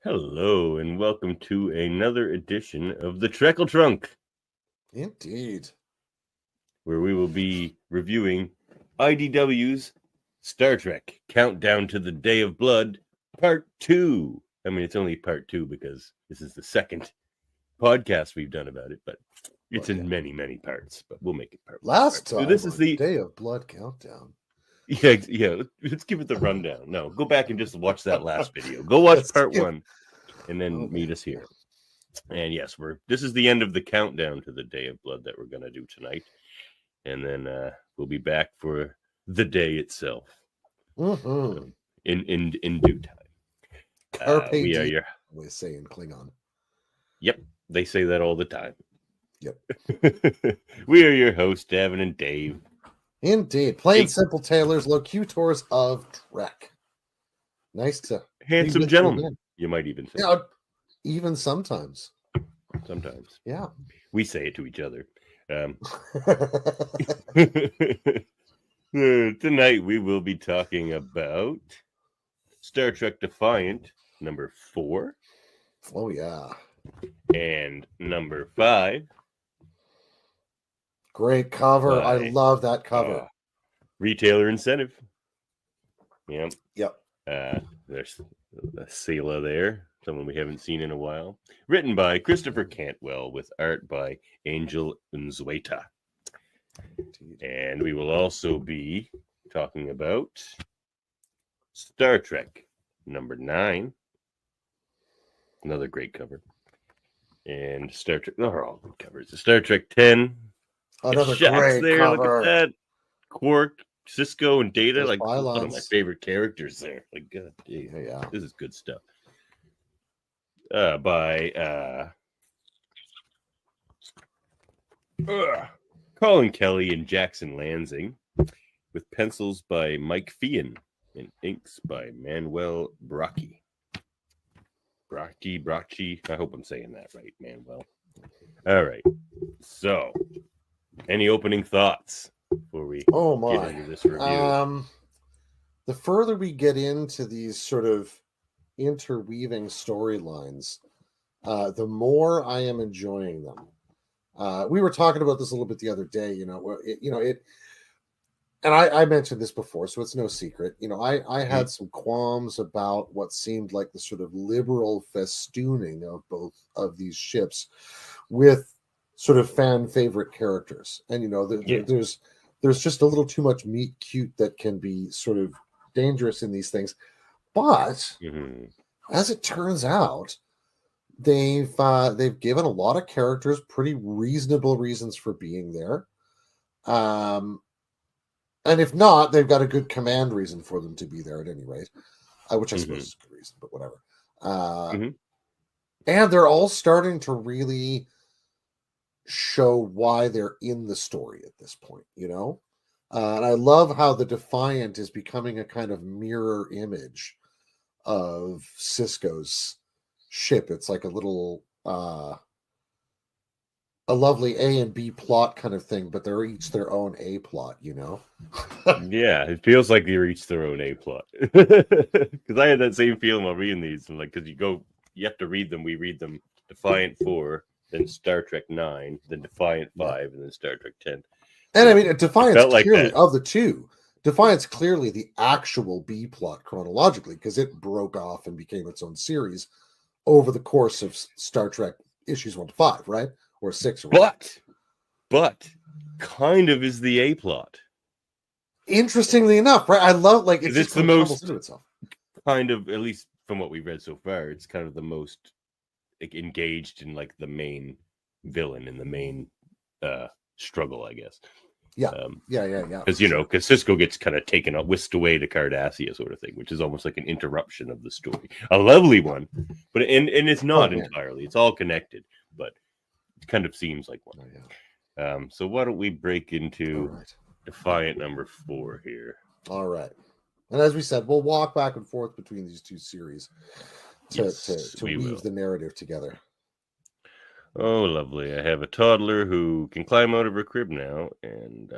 Hello, and welcome to another edition of the Trekle Trunk. Indeed. Where we will be reviewing IDW's Star Trek Countdown to the Day of Blood, Part 2. I mean, it's only Part 2 because this is the second podcast we've done about it, but it's in many, many parts, but we'll make it part Last part. time, So this is the Day of Blood Countdown. Yeah, let's give it the rundown. No, go back and just watch that last video. Go watch part 1 and then meet us here. And yes, this is the end of the countdown to the Day of Blood that we're going to do tonight. And then we'll be back for the day itself in due time. We are your... We say in Klingon. Yep, they say that all the time. Yep. We are your hosts, Davin and Dave. Indeed. Plain simple tailors, locutors of Trek. Nice to... Handsome gentlemen, you might even say. Yeah, even sometimes. Sometimes. Yeah. We say it to each other. Tonight we will be talking about Star Trek Defiant number 4. Oh yeah. And number 5. Great cover. I love that cover. Retailer Incentive. Yep. Yep. There's a Sela there, someone we haven't seen in a while. Written by Christopher Cantwell with art by Angel Unzueta. And we will also be talking about Star Trek number 9. Another great cover. And Star Trek, they're all good covers. Star Trek 10. Another great there. cover. Look at that. Quark, Cisco, and Data. Those like pylons. One of my favorite characters there. Like, God, yeah. This is good stuff. By Colin Kelly and Jackson Lansing, with pencils by Mike Feehan and inks by Manuel Bracchi. Bracchi. I hope I'm saying that right, Manuel. All right. So, any opening thoughts before we get into this review? The further we get into these sort of interweaving storylines, the more I am enjoying them. We were talking about this a little bit the other day, and I mentioned this before, so it's no secret. I had some qualms about what seemed like the sort of liberal festooning of both of these ships with sort of fan favorite characters. And, there's just a little too much meet cute that can be sort of dangerous in these things. But as it turns out, they've given a lot of characters pretty reasonable reasons for being there. And if not, they've got a good command reason for them to be there at any rate, which I suppose is a good reason, but whatever. And they're all starting to really show why they're in the story at this point, and I love how the Defiant is becoming a kind of mirror image of Cisco's ship. It's like a little a lovely A and B plot kind of thing, but they're each their own A plot, Yeah, it feels like they're each their own A plot. Because I had that same feeling while reading these. And because you have to read them. We read them Defiant 4, then Star Trek 9, then Defiant 5, and then Star Trek 10. And I mean, Defiant's clearly, like of the two, Defiant's clearly the actual B plot chronologically, because it broke off and became its own series over the course of Star Trek issues 1 to 5, right? Or 6 or but kind of is the A plot. Interestingly enough, right? I love it's the most into itself. Kind of, at least from what we've read so far, it's kind of the most engaged in the main villain and the main struggle, I guess. Yeah. Because Cisco gets kind of whisked away to Cardassia sort of thing, which is almost like an interruption of the story. A lovely one, but and it's not entirely. It's all connected, but kind of seems like one. Oh, yeah. So why don't we break All into right. Defiant number 4 here? All right. And as we said, we'll walk back and forth between these two series to We weave will. the narrative together. Oh, lovely. I have a toddler who can climb out of her crib now, and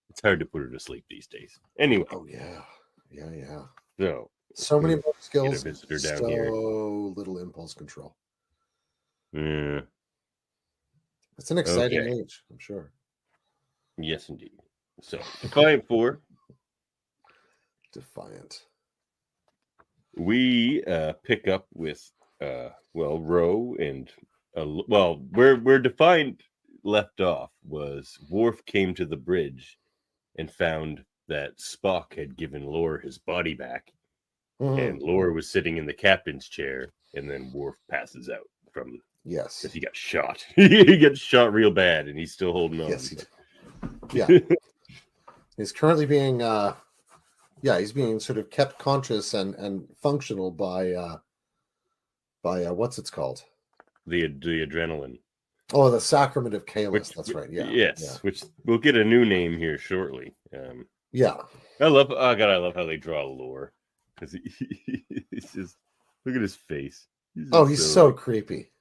it's hard to put her to sleep these days. Anyway. Oh, yeah. Yeah. So many more skills, get a visitor down so here. little impulse control. Yeah. It's an exciting age, I'm sure. Yes, indeed. So, Defiant 4. Defiant. We pick up with Ro and where Defiant left off was Worf came to the bridge and found that Spock had given Lore his body back, and Lore was sitting in the captain's chair, and then Worf passes out from because he got shot. He gets shot real bad, and he's still holding on. Yes, he did. Yeah, he's currently being he's being sort of kept conscious and functional by what's it's called? The adrenaline. Oh, the Sacrament of Kalis. That's right. Yeah. Yes, which we'll get a new name here shortly. Yeah. I love how they draw Lore, because he's just look at his face. He's so creepy.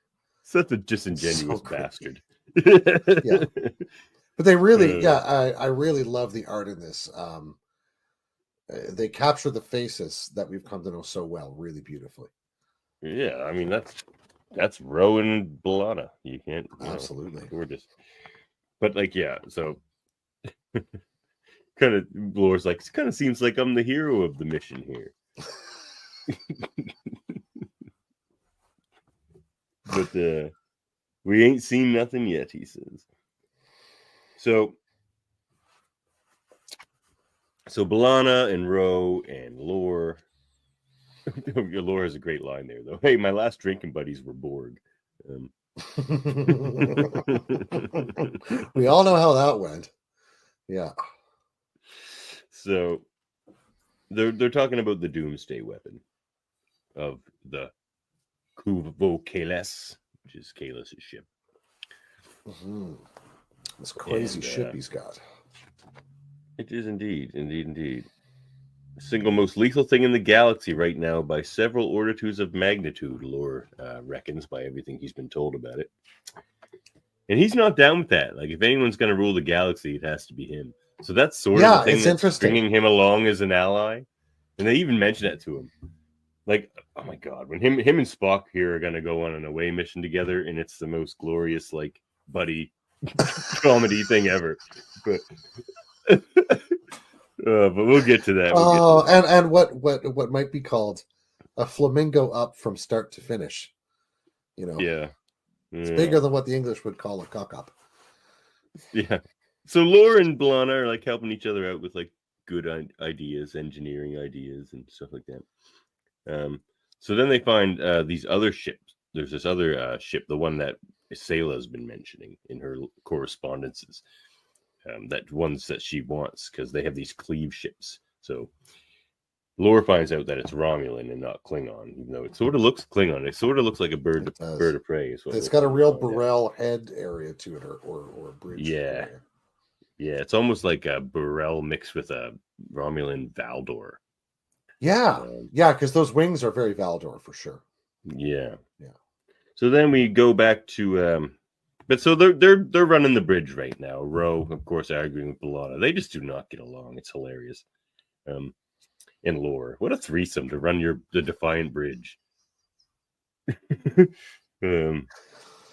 Such a disingenuous bastard. Yeah. But they really, I really love the art in this. They capture the faces that we've come to know so well, really beautifully. Yeah, I mean that's Ro and B'Elanna. You can't absolutely. We're just, but so kind of Lore's like, it kind of seems like I'm the hero of the mission here. But we ain't seen nothing yet, he says. So B'Elanna and Ro and Lore. Lore has a great line there, though. Hey, my last drinking buddies were Borg. We all know how that went. Yeah. So they're talking about the Doomsday weapon of the Kuvo Kalis, which is Kalis' ship. This crazy ship he's got. It is indeed. The single most lethal thing in the galaxy right now by several orders of magnitude, Lore reckons, by everything he's been told about it. And he's not down with that. Like, if anyone's going to rule the galaxy, it has to be him. So that's sort of the thing that's interesting. Bringing him along as an ally. And they even mention that to him. Like, oh my God, when him and Spock here are going to go on an away mission together, and it's the most glorious, like, buddy comedy thing ever. But we'll get to that. And what might be called a flamingo up from start to finish. Yeah. It's bigger than what the English would call a cock up. Yeah. So Lore and B'Elanna are like helping each other out with like good ideas, engineering ideas, and stuff like that. So then they find these other ships. There's this other ship, the one that Sayla's been mentioning in her correspondences. That ones that she wants, because they have these cleave ships. So Lore finds out that it's Romulan and not Klingon, even though it sort of looks Klingon. It sort of looks like a bird of prey. It's got a real Burrell head area to it, or a bridge. Yeah. Yeah, it's almost like a Burrell mixed with a Romulan Valdor. Yeah, because those wings are very Valdor for sure. Yeah. So then we go back to, but so they're running the bridge right now. Ro, of course, arguing with B'Elanna. They just do not get along. It's hilarious. And Lore, what a threesome to run the Defiant bridge.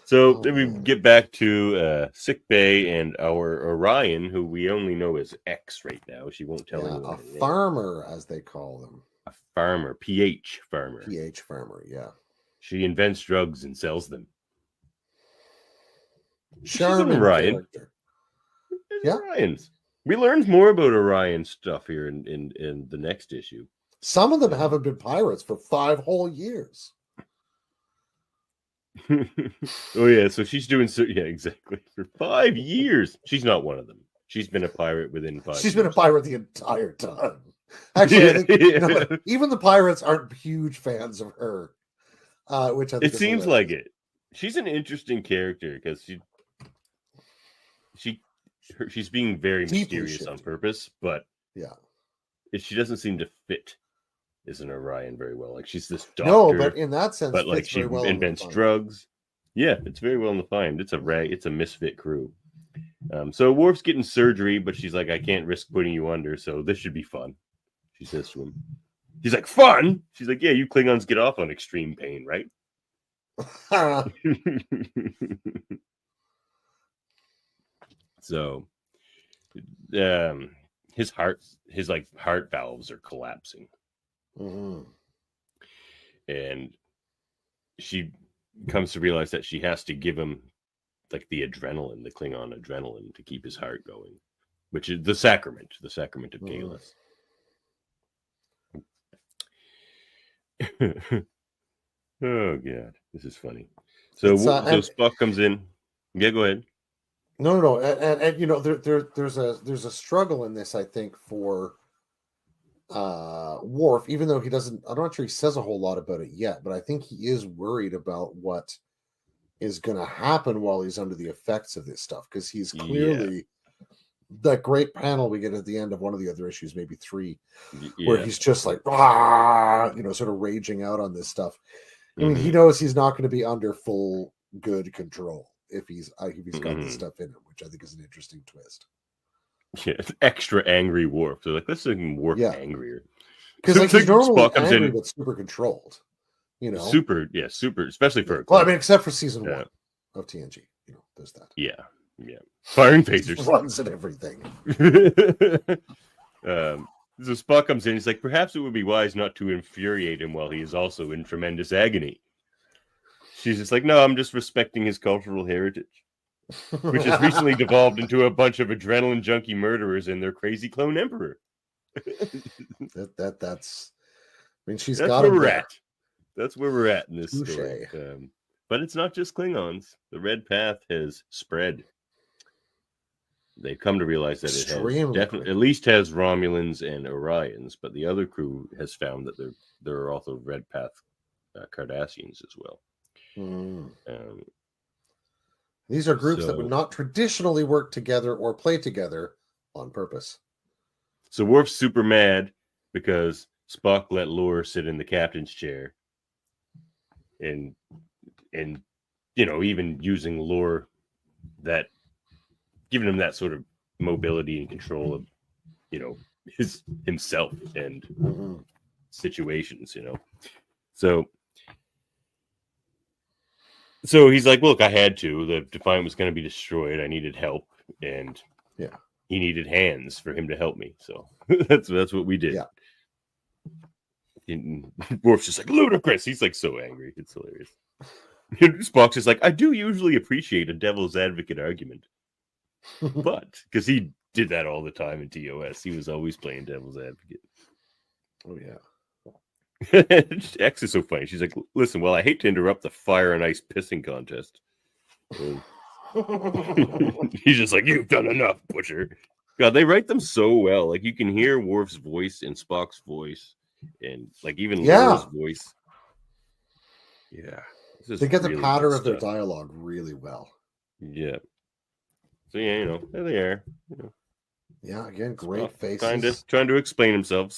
So then we get back to sick bay and our Orion, who we only know as X right now. She won't tell anyone. A farmer, as they call them. A farmer, PH farmer. PH farmer, yeah. She invents drugs and sells them. Charming Orion. Character. Yeah. Orions. We learned more about Orion stuff here in the next issue. Some of them haven't been pirates for 5 whole years. Oh yeah, so she's doing exactly for 5 years. She's not one of them. She's been a pirate within 5 years. She's been a pirate the entire time. Actually, I think even the pirates aren't huge fans of her. Which I think it seems like it. she's an interesting character because she's being very Deeply mysterious shifty. on purpose, but Yeah. she doesn't seem to fit as an Orion very well. Like she's this doctor, No, but in that sense, but like fits she very well invents in the drugs. Yeah, it's very well defined. It's a misfit crew. So Worf's getting surgery, but she's like, I can't risk putting you under, so this should be fun. She says to him. He's like, fun? She's like, yeah, you Klingons get off on extreme pain, right? So his heart valves are collapsing. Mm-hmm. And she comes to realize that she has to give him like the Klingon adrenaline to keep his heart going, which is the sacrament of Kahless. Oh god, this is funny. So Spock comes in. Yeah, go ahead. No, and you know there's a struggle in this, I think, for Worf, even though he doesn't. I'm not sure he says a whole lot about it yet, but I think he is worried about what is going to happen while he's under the effects of this stuff, because he's clearly that great panel we get at the end of one of the other issues, maybe 3, where he's just like, sort of raging out on this stuff. I mean, he knows he's not going to be under full good control if he's got this stuff in him, which I think is an interesting twist. Yeah, it's extra angry Worf. So like, let's make Worf angrier. Because like he's normally angry but super controlled. You know, super, especially for. Well, I mean, except for season 1 of TNG. You know, there's that. Yeah. Firing phasers, runs and everything. So Spock comes in. He's like, perhaps it would be wise not to infuriate him while he is also in tremendous agony. She's just like, no, I'm just respecting his cultural heritage, which has recently devolved into a bunch of adrenaline junkie murderers and their crazy clone emperor. That's. I mean, that's where we're at. That's where we're at in this story. But it's not just Klingons. The Red Path has spread. They've come to realize that it has definitely, at least has Romulans and Orions, but the other crew has found that there are also Red Path Cardassians as well. These are groups that would not traditionally work together or play together on purpose. So Worf's super mad because Spock let Lore sit in the captain's chair, and you know, even using Lore, that giving him that sort of mobility and control of, you know, himself and situations, you know. So he's like, look, I had to. The Defiant was going to be destroyed. I needed help, and he needed hands for him to help me. So that's what we did. Yeah. And Worf's just like, ludicrous. He's like so angry. It's hilarious. Spock's just like, I do usually appreciate a devil's advocate argument, but because he did that all the time in TOS, he was always playing devil's advocate. Oh yeah. X is so funny. She's like, listen, well, I hate to interrupt the fire and ice pissing contest. He's just like, you've done enough, Butcher. God, they write them so well. Like, you can hear Worf's voice and Spock's voice, and like even Laura's voice. Yeah, they get really the pattern of their dialogue really well. Yeah. So yeah, you know, there they are. You know. Yeah, again, great faces. Trying to explain himself.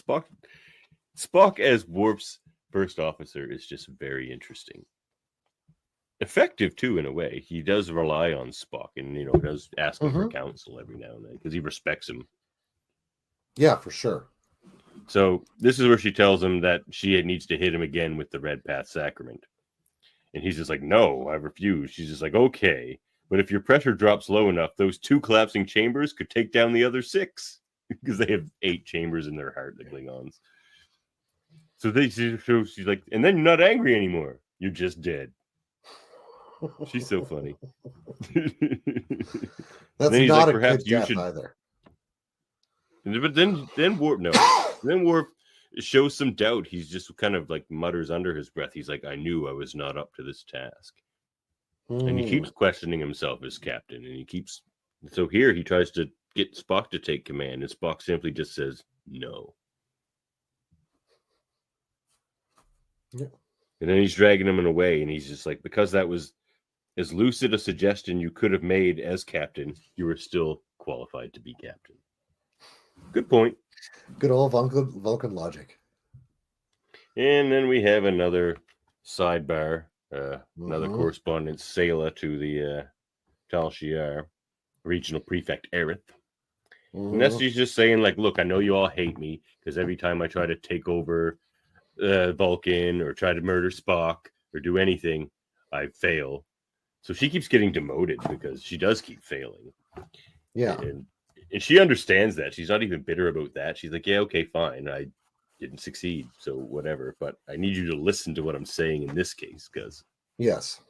Spock as Worf's first officer is just very interesting. Effective too, in a way. He does rely on Spock, and you know, does ask him for counsel every now and then because he respects him. Yeah, for sure. So this is where she tells him that she needs to hit him again with the Red Path Sacrament, and he's just like, "No, I refuse." She's just like, "Okay, but if your pressure drops low enough, those 2 collapsing chambers could take down the other 6 because they have 8 chambers in their heart, the Klingons." So she's like, and then you're not angry anymore. You're just dead. She's so funny. That's not like, a good death either. But then Worf, no. Then Worf shows some doubt. He's just kind of like mutters under his breath. He's like, I knew I was not up to this task. And he keeps questioning himself as captain. And so here he tries to get Spock to take command. And Spock simply just says, no. Yeah. And then he's dragging him away, and he's just like, because that was as lucid a suggestion you could have made as captain, you were still qualified to be captain. Good point. Good old Vulcan logic. And then we have another sidebar, another Mhm. correspondence, Sayla to the Tal Shiar regional prefect Aerith. And that's Mhm. she's just saying, like, look, I know you all hate me because every time I try to take over Vulcan or try to murder Spock or do anything, I fail. So she keeps getting demoted because she does keep failing. Yeah. And she understands that. She's not even bitter about that. She's like, yeah, okay, fine. I didn't succeed, so whatever. But I need you to listen to what I'm saying in this case because Yes.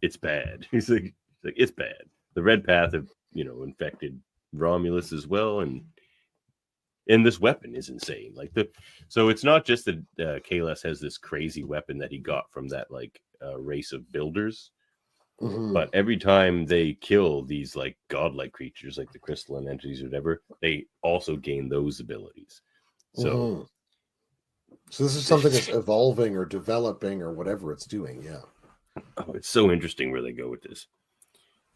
it's bad. He's like, it's bad. The Red Path have, infected Romulus as well, and this weapon is insane. So it's not just that Kahless has this crazy weapon that he got from that race of builders, Mhm. but every time they kill these like godlike creatures, like the crystalline entities or whatever, they also gain those abilities. So, Mhm. So this is something that's evolving or developing or whatever it's doing. Yeah. it's so interesting where they go with this.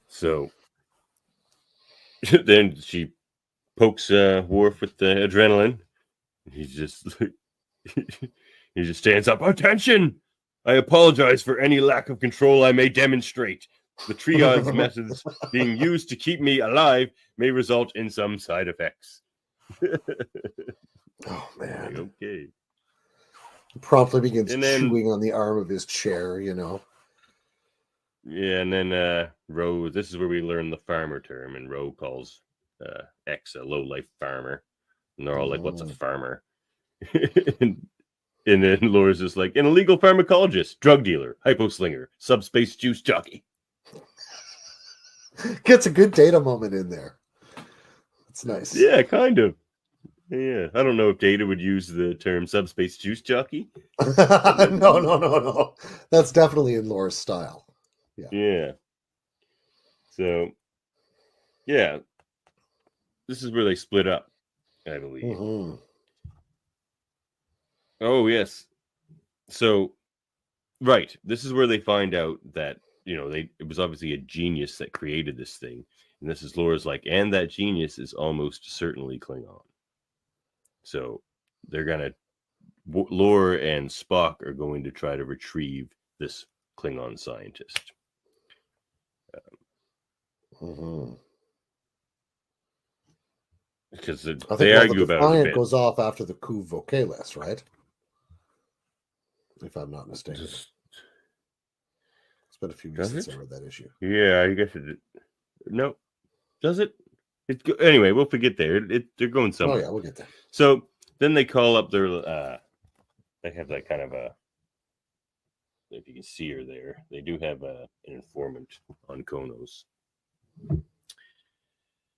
So then she pokes Worf with the adrenaline. He just he just stands up. Attention! I apologize for any lack of control I may demonstrate. The triage methods being used to keep me alive may result in some side effects. Oh man. Okay. Promptly begins And then chewing on the arm of his chair, yeah, and then Ro, this is where we learn the farmer term, and Ro calls X a low-life farmer. And they're all like, what's a farmer? and then Laura's just like, an illegal pharmacologist, drug dealer, hyposlinger, subspace juice jockey. Gets a good data moment in there. It's nice. Yeah, kind of. Yeah, I don't know if Data would use the term subspace juice jockey. No. That's definitely in Laura's style. Yeah. So, yeah, this is where they split up, I believe. Mm-hmm. Oh, yes. So, right, this is where they find out that, it was obviously a genius that created this thing. And this is Laura's like, and that genius is almost certainly Klingon. So, they're going to, Laura and Spock are going to try to retrieve this Klingon scientist. Mm-hmm. Because I think they argue the about it a Defiant bit. goes off after the coup Vocales, right? If I'm not mistaken. It's been a few weeks since I read that issue. Yeah, I guess it did. No. Does it? Anyway, we'll forget there. They're going somewhere. Oh, yeah, we'll get there. So then they call up their they have that kind of a, if you can see her there, they do have an informant on Konos.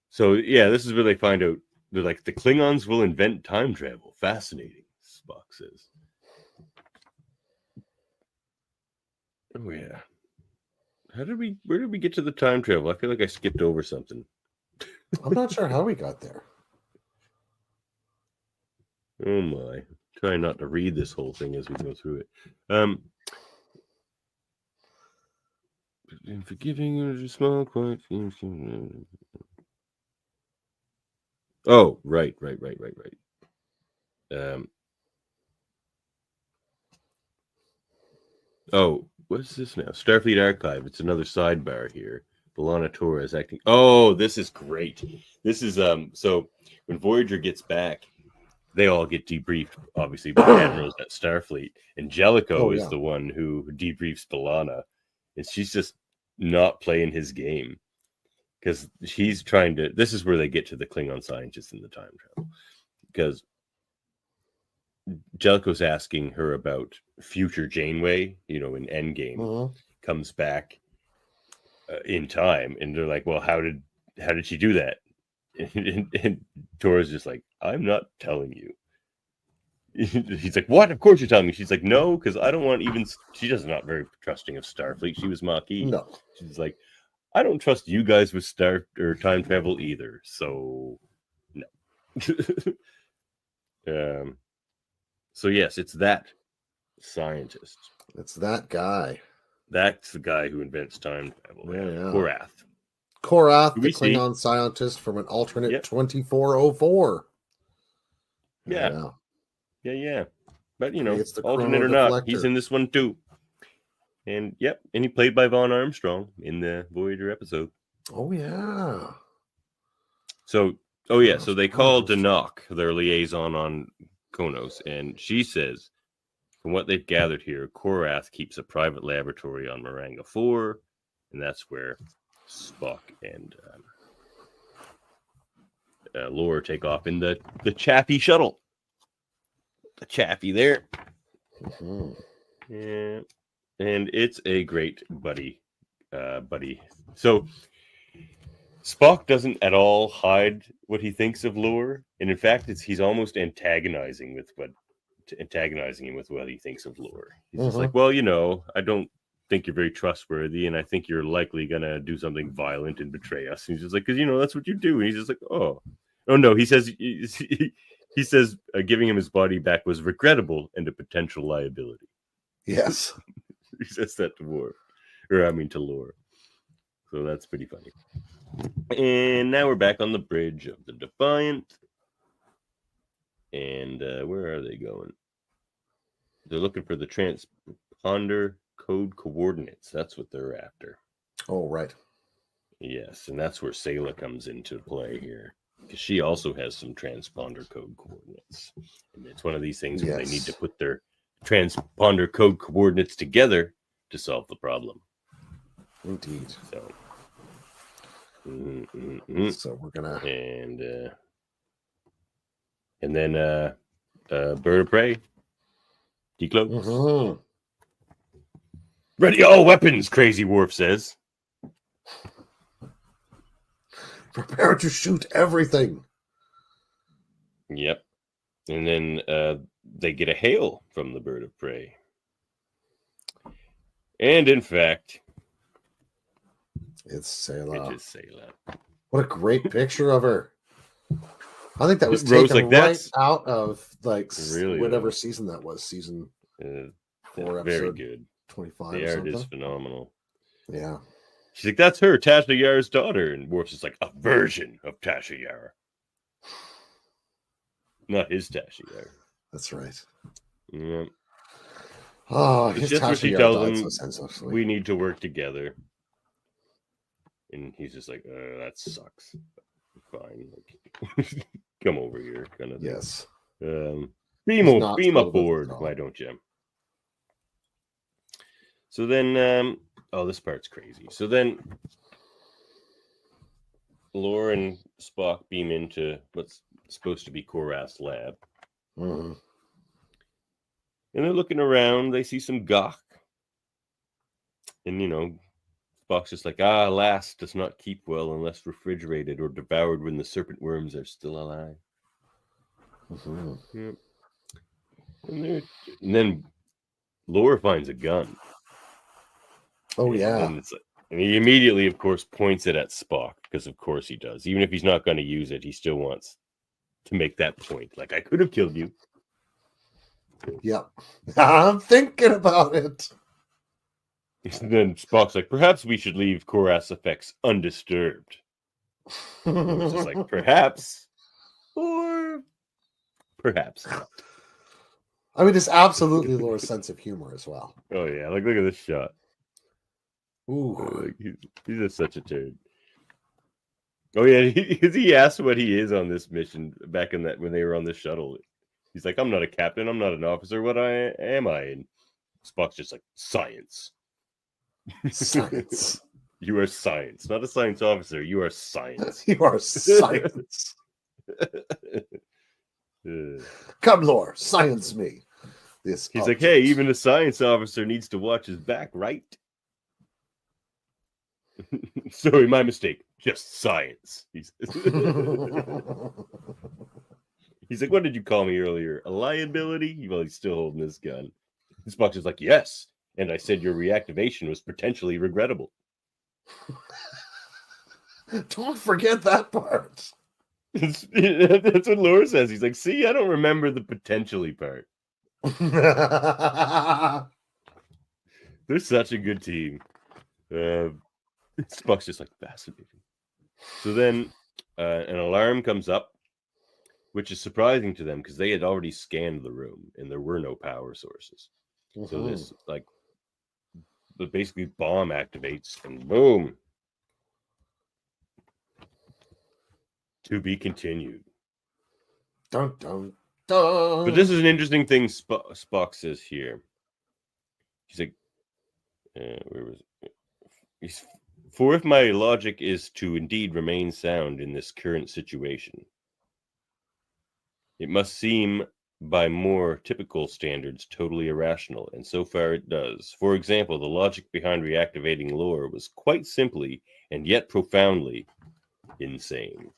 So yeah, this is where they find out they're like, the Klingons will invent time travel. Fascinating, Spock says. Oh yeah. Where did we get to the time travel? I feel like I skipped over something. I'm not sure how we got there. Oh my. Try not to read this whole thing as we go through it. In forgiving small quiet. Oh, right. Oh, what's this now? Starfleet Archive. It's another sidebar here. B'Elanna Torres acting. Oh, this is great. This is so when Voyager gets back, they all get debriefed, obviously, by admirals at Starfleet. And Jellicoe is the one who debriefs B'Elanna. And she's just not playing his game. Because he's trying to. This is where they get to the Klingon scientists in the time travel. Because Jellicoe's asking her about future Janeway, in Endgame, comes back in time, and they're like, "Well, how did she do that?" And Torres just like, "I'm not telling you." He's like, "What? Of course you're telling me." She's like, "No, because I don't want even." She does not very trusting of Starfleet. She was Maquis. No, she's like, "I don't trust you guys with star or time travel either." So, no. So yes, it's that scientist. It's that guy. That's the guy who invents time travel. Yeah. Korath. Korath, Who the we see. Klingon scientist from an alternate Yep. 2404. Yeah. But Creates the alternate chrono or not, he's deflector. in this one too. And and he played by Vaughn Armstrong in the Voyager episode. Oh yeah. So so they called Danok, their liaison on Konos, and she says, from what they've gathered here, Korath keeps a private laboratory on Maranga 4, and that's where Spock and Lore take off in the Chaffee shuttle. The Chaffee there. Mm-hmm. Yeah. And it's a great buddy. So Spock doesn't at all hide what he thinks of Lore, and in fact, he's almost antagonizing him with what he thinks of Lore. He's just like, well, I don't think you're very trustworthy, and I think you're likely gonna do something violent and betray us. And he's just like, because that's what you do. And he's just like, oh no. He says giving him his body back was regrettable and a potential liability. Yes. He says that to Lore. So that's pretty funny. And now we're back on the bridge of the Defiant. And where are they going? They're looking for the transponder code coordinates. That's what they're after. Oh, right. Yes, and that's where Sayla comes into play here. Because she also has some transponder code coordinates. And it's one of these things where they need to put their transponder code coordinates together to solve the problem. Indeed. So, so we're gonna and then Bird of Prey decloaks. Mm-hmm. Ready all weapons, Crazy Worf says. Prepare to shoot everything. Yep. And then they get a hail from the Bird of Prey. And in fact, it's Sayla. It is Sayla. What a great picture of her. I think that was Rose taken right out of whatever season that was. Season 4, episode very good. 25. The art is phenomenal. Yeah. She's like, that's her, Tasha Yar's daughter. And Worf's just like, a version of Tasha Yar. Not his Tasha Yar. That's right. Yeah. Oh, it's his just Tasha what she Yar tells died him, we need to work together. And he's just like, that sucks. Fine. Like, come over here, kind of thing. Yes. Beam aboard. Why don't you? So then, this part's crazy. So then, Lore and Spock beam into what's supposed to be Korath's lab. Mm-hmm. And they're looking around. They see some gawk. And, Spock's just like, alas, does not keep well unless refrigerated or devoured when the serpent worms are still alive. Mm-hmm. Yep. And then Lore finds a gun. Oh, yeah. And he immediately, of course, points it at Spock, because of course he does. Even if he's not going to use it, he still wants to make that point. Like, I could have killed you. Yep. I'm thinking about it. And then Spock's like, perhaps we should leave Korath's effects undisturbed. It's just like, perhaps. Or perhaps not. I mean, it's absolutely Lore's sense of humor as well. Oh, yeah. Like, look at this shot. Ooh. He's just such a turd. Oh, yeah. He asked what he is on this mission back in when they were on the shuttle. He's like, I'm not a captain. I'm not an officer. What am I? And Spock's just like, science. Science. You are science. Not a science officer. You are science. You are science. Come, Lore. Science me. He's like, hey, even a science officer needs to watch his back, right? Sorry, my mistake. Just science. He's like, what did you call me earlier? A liability? Well, he's still holding his gun. Spock's just like, yes. And I said your reactivation was potentially regrettable. Don't forget that part. That's what Lore says. He's like, see, I don't remember the potentially part. They're such a good team. Spock's just like fascinating. So then an alarm comes up, which is surprising to them because they had already scanned the room and there were no power sources. So this basically bomb activates and boom. To be continued. Dun, dun, dun. But this is an interesting thing Spock says here. He's like, where was it? For if my logic is to indeed remain sound in this current situation, it must seem by more typical standards totally irrational, and so far it does. For example, the logic behind reactivating lore was quite simply and yet profoundly insane.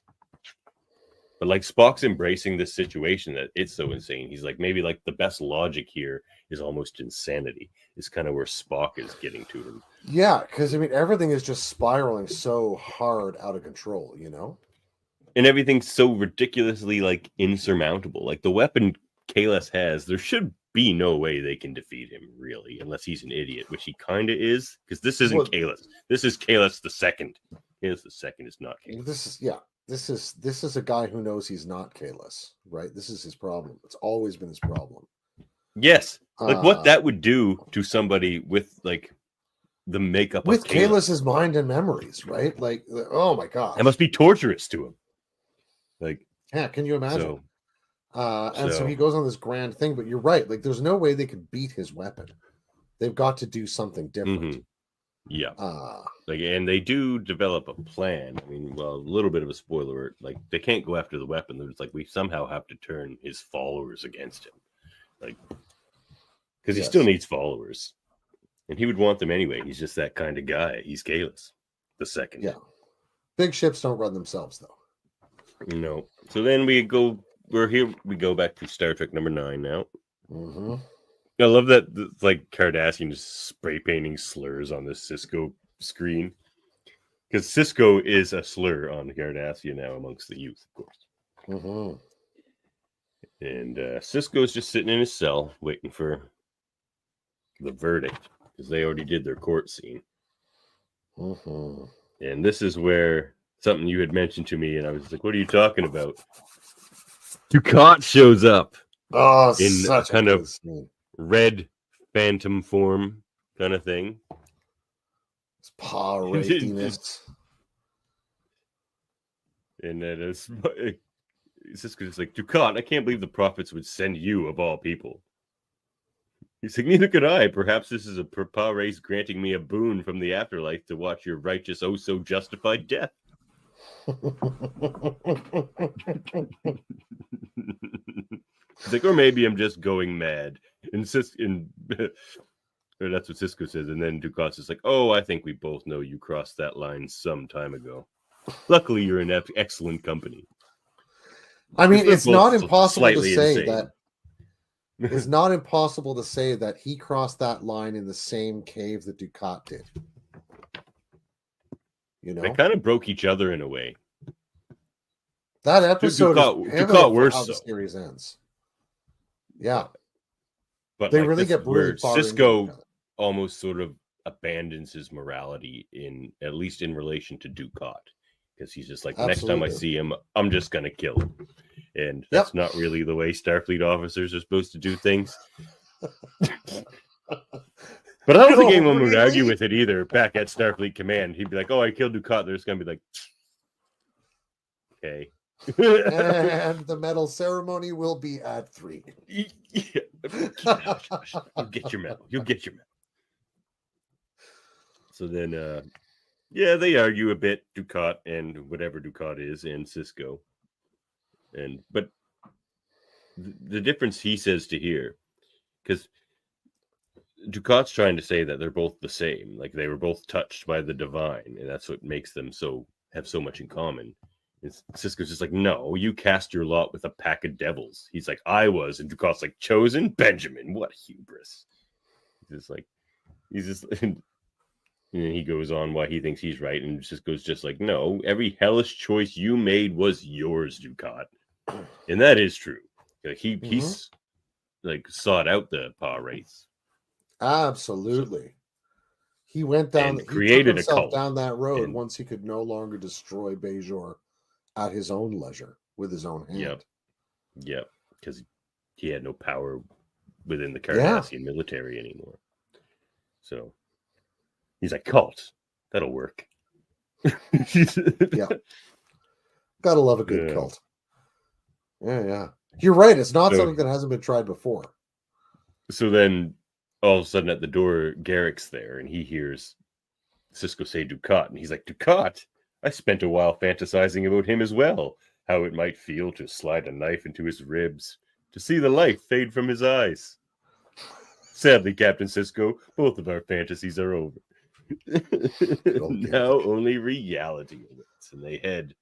But like Spock's embracing this situation that it's so insane. He's like, maybe like the best logic here is almost insanity. Is kind of where Spock is getting to him. Yeah, because I mean everything is just spiraling so hard out of control, you know? And everything's so ridiculously like insurmountable. Like the weapon Kahless has, there should be no way they can defeat him, really, unless he's an idiot, which he kind of is, because this isn't Kahless. This is Kahless the second. Kahless the second is not Kahless. This is a guy who knows he's not Kahless, right? This is his problem. It's always been his problem. Yes, like what that would do to somebody with like the makeup with of Kahless. Kahless's mind and memories, right? Like, oh my gosh, it must be torturous to him. Like, yeah, can you imagine? So he goes on this grand thing, but you're right. Like, there's no way they could beat his weapon. They've got to do something different. Mm-hmm. Yeah. Like, and they do develop a plan. I mean, well, a little bit of a spoiler. Like, they can't go after the weapon. It's like we somehow have to turn his followers against him. Like, because he still needs followers. And he would want them anyway. He's just that kind of guy. He's Kahless the second. Yeah. Big ships don't run themselves, though. No. So then we go back to Star Trek number 9 now. Mm-hmm. I love that, like, Cardassian is spray painting slurs on this Cisco screen. Because Cisco is a slur on Cardassia now amongst the youth, of course. Mm-hmm. And Cisco's just sitting in his cell waiting for the verdict because they already did their court scene. Mm-hmm. And this is where something you had mentioned to me, and I was like, what are you talking about? Dukat shows up in such a kind of red phantom form kind of thing. It's paw-ratiness. And that is Cisco's like, Dukat, I can't believe the prophets would send you of all people. He's like, neither could I. Perhaps this is a pa race granting me a boon from the afterlife to watch your righteous, oh so justified death. He's like, or maybe I'm just going mad. And or that's what Cisco says. And then Dukat's is like, oh, I think we both know you crossed that line some time ago. Luckily, you're in excellent company. I mean, it's not impossible to say insane. that. It's not impossible to say that he crossed that line in the same cave that Dukat did. You know, they kind of broke each other in a way. That episode Dukat worse how so. The series ends. Yeah, but they like, really get really far. Cisco almost sort of abandons his morality at least in relation to Dukat, because he's just like, next time I see him, I'm just gonna kill him. And that's not really the way Starfleet officers are supposed to do things. But I don't think anyone would argue with it either. Back at Starfleet Command, he'd be like, oh, I killed Dukat. They're just going to be like, okay. And the medal ceremony will be at 3. Yeah. You'll get your medal. You'll get your medal. So then, they argue a bit, Dukat and whatever Dukat is, and Cisco. But the difference he says to here, because Dukat's trying to say that they're both the same, like they were both touched by the divine, and that's what makes them have so much in common. And Cisco's just like, no, you cast your lot with a pack of devils. He's like, I was, and Dukat's like, chosen Benjamin. What hubris! He's just, and he goes on why he thinks he's right, and Cisco's just like, no, every hellish choice you made was yours, Dukat. And that is true. Like he's like sought out the Pa race. Absolutely. He went down. and He took created a himself cult. down that road And once he could no longer destroy Bajor at his own leisure with his own hand. Yep, because he had no power within the Yeah. Cardassian military anymore. So he's like, cult, that'll work. Yeah. Gotta love a good Yeah. cult. Yeah. You're right. It's not So- something that hasn't been tried before. So then, all of a sudden, at the door, Garrick's there, and he hears Cisco say Ducat, and he's like, Ducat? I spent a while fantasizing about him as well. How it might feel to slide a knife into his ribs, to see the light fade from his eyes. Sadly, Captain Cisco, both of our fantasies are over. Now only reality awaits, and they head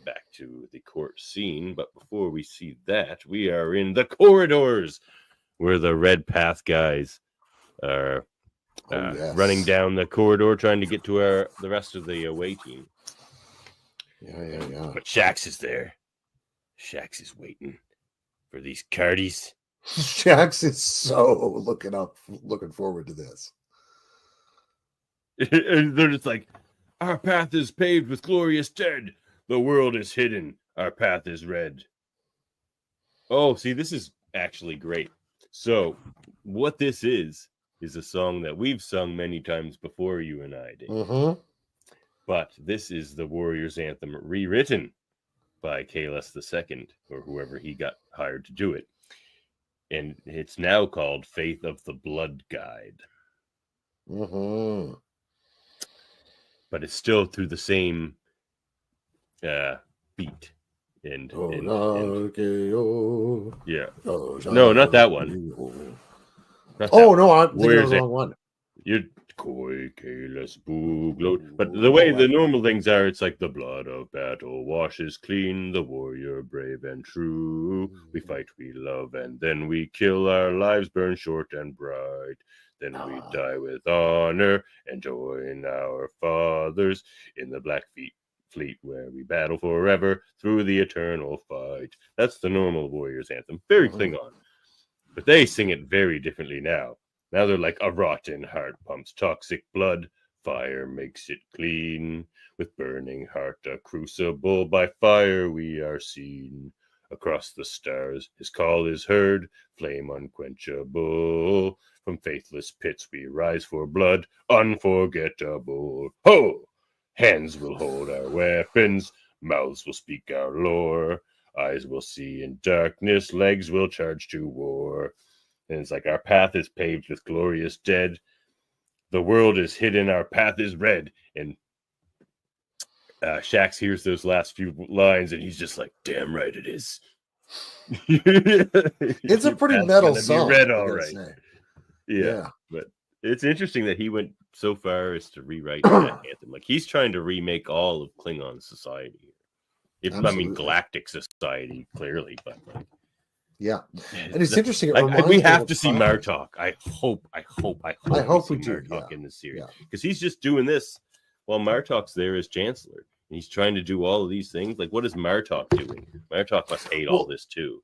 back to the court scene. But before we see that, we are in the corridors where the Red Path guys are running down the corridor trying to get to the rest of the away team. Yeah. But Shax is there. Shax is waiting for these cardies. Shax is so looking forward to this. They're just like, our path is paved with glorious dead. The world is hidden. Our path is red. Oh, see, this is actually great. So, what this is a song that we've sung many times before, you and I did. Mm-hmm. But this is the Warriors Anthem rewritten by Kalis II, or whoever he got hired to do it. And it's now called Faith of the Blood Guide. Mm-hmm. But it's still through the same beat. Yeah. No, not that one. No, I'm thinking of the wrong one. You're but the way the normal things are, it's like the blood of battle washes clean the warrior brave and true. We fight, we love, and then we kill. Our lives burn short and bright. Then we die with honor and join our fathers in the Blackfleet, where we battle forever through the eternal fight. That's the normal Warriors Anthem. Very Klingon. But they sing it very differently now. Now they're like, a rotten heart pumps toxic blood. Fire makes it clean. With burning heart, a crucible. By fire we are seen. Across the stars, his call is heard. Flame unquenchable. From faithless pits we rise for blood. Unforgettable. Ho! Hands will hold our weapons. Mouths will speak our lore. Eyes will see in darkness. Legs will charge to war. And it's like, our path is paved with glorious dead. The world is hidden. Our path is red. And Shax hears those last few lines, and he's just like, damn right it is. It's a pretty metal song. Red, all right. Yeah. But it's interesting that he went so far as to rewrite that anthem. Like, he's trying to remake all of Klingon society. I mean, galactic society, clearly, but like, yeah, and it's interesting. We have to see Martok. I hope we see do Martok in this series, because he's just doing this while Martok's there as Chancellor, and he's trying to do all of these things. Like, what is Martok doing? Martok must hate all this too.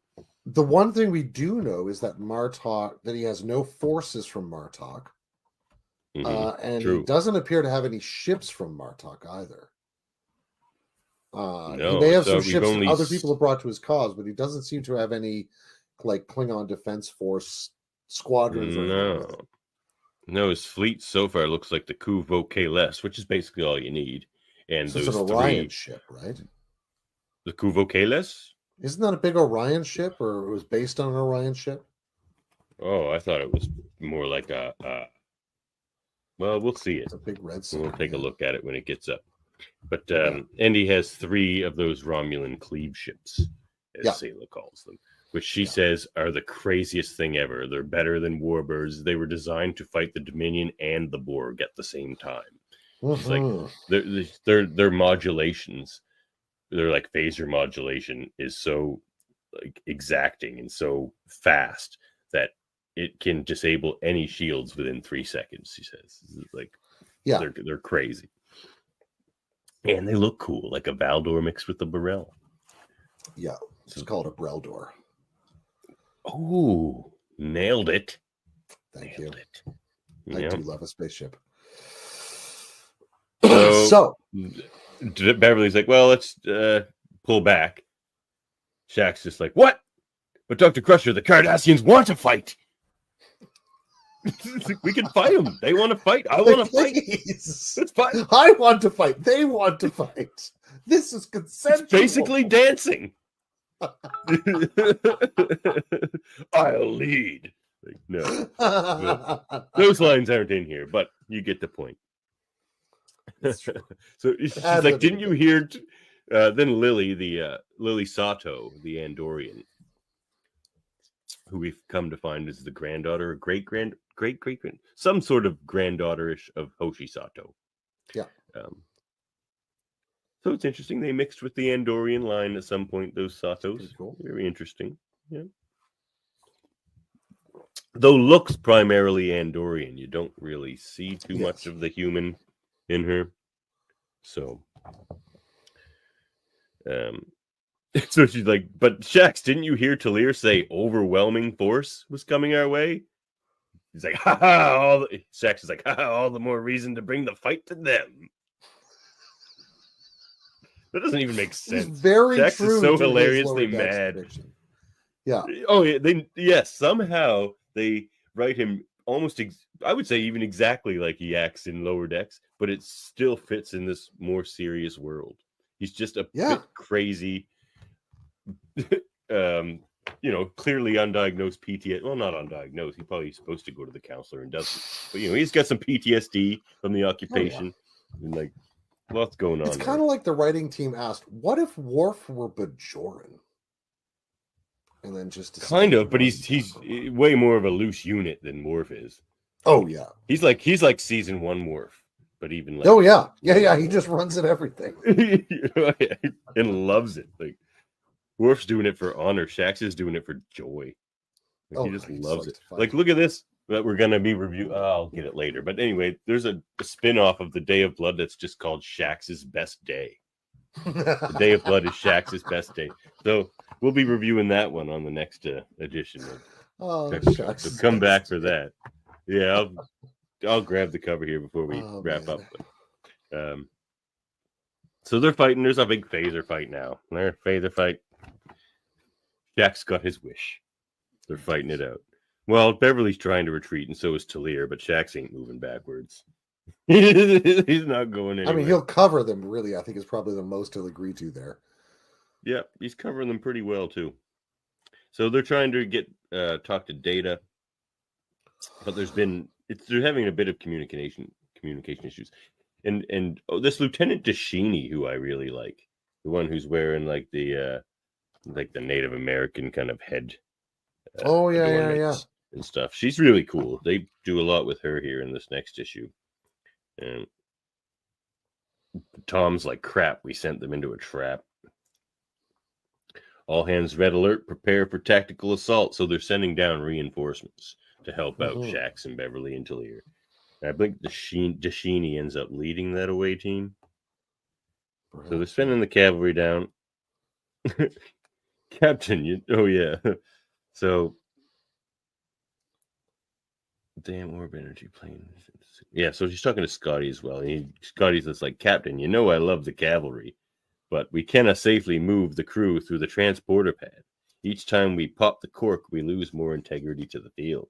The one thing we do know is that he has no forces from Martok, and he doesn't appear to have any ships from Martok either. He may have some ships that other people have brought to his cause, but he doesn't seem to have any like Klingon Defense Force squadrons. No, his fleet so far looks like the Kuvo Kales, which is basically all you need. And so it's an Orion ship, right? The Kuvo Kales? Isn't that a big Orion ship, or it was based on an Orion ship? Oh, I thought it was more like well, we'll see it. It's a big red sun. We'll take a look at it when it gets up. But and he has 3 of those Romulan cleave ships, as Sela calls them, which she says are the craziest thing ever. They're better than warbirds. They were designed to fight the Dominion and the Borg at the same time. She's like, their modulations, their like phaser modulation is so like exacting and so fast that it can disable any shields within 3 seconds. She says, like, they're crazy. And they look cool, like a Valdor mixed with a Burrell. Yeah, it's called a Breldor. Oh, nailed it. Thank you. I do love a spaceship. So Beverly's like, well, let's pull back. Shax's just like, what? But Dr. Crusher, the Cardassians want to fight. We can fight them. They want to fight. I want to fight. Let's fight. I want to fight. They want to fight. This is consensual. It's basically dancing. I'll lead. Like, no. Those lines aren't in here, but you get the point. So she's like, didn't you hear? Then Lily Sato, the Andorian, who we've come to find is the granddaughter, great grand, some sort of granddaughter-ish of Hoshi Sato. Yeah. So it's interesting. They mixed with the Andorian line at some point, those Satos. Cool. Very interesting. Yeah. Though looks primarily Andorian, you don't really see too much of the human in her. So so she's like, but Shax, didn't you hear Talir say overwhelming force was coming our way? He's like, haha, Shax is like, haha, all the more reason to bring the fight to them. That doesn't even make sense. It's very Shax true. Is so hilariously mad. Prediction. Yeah. Oh, yeah. Somehow they write him almost, I would say even exactly like he acts in Lower Decks, but it still fits in this more serious world. He's just a bit crazy, clearly undiagnosed PTSD. Well, not undiagnosed. He's probably supposed to go to the counselor and doesn't. But, he's got some PTSD from the occupation. And, like, what's going on? It's kind of like the writing team asked, what if Worf were Bajoran? And then just... Kind of, but he's way more of a loose unit than Worf is. Oh, yeah. He's like season 1 Worf. But even like, oh yeah, he just runs at everything and loves it. Like Worf's doing it for honor, Shax is doing it for joy. Like, he just loves it. Like, look at this that we're gonna be reviewing. I'll get it later. But anyway, there's a spin-off of the Day of Blood that's just called Shax's Best Day. The Day of Blood is Shax's Best Day. So we'll be reviewing that one on the next edition. So come back for that. Yeah, I'll grab the cover here before we wrap up. So they're fighting. There's a big phaser fight now. Their phaser fight. Jack's got his wish. They're fighting it out. Well, Beverly's trying to retreat, and so is Talir, but Shax ain't moving backwards. He's not going anywhere. I mean, he'll cover them, really. I think is probably the most he'll agree to there. Yeah, he's covering them pretty well, too. So they're trying to talk to Data, but they're having a bit of communication issues, and this Lieutenant Dashini, who I really like, the one who's wearing like the Native American kind of head. Yeah, and stuff. She's really cool. They do a lot with her here in this next issue. And Tom's like, crap, we sent them into a trap. All hands red alert, prepare for tactical assault. So they're sending down reinforcements to help out Shax and Beverly and Talir. I think Dashini ends up leading that away team. So they're sending the cavalry down. Captain, So, damn orb energy plane. Yeah, so she's talking to Scotty as well. Scotty's just like, Captain, I love the cavalry, but we cannot safely move the crew through the transporter pad. Each time we pop the cork, we lose more integrity to the field.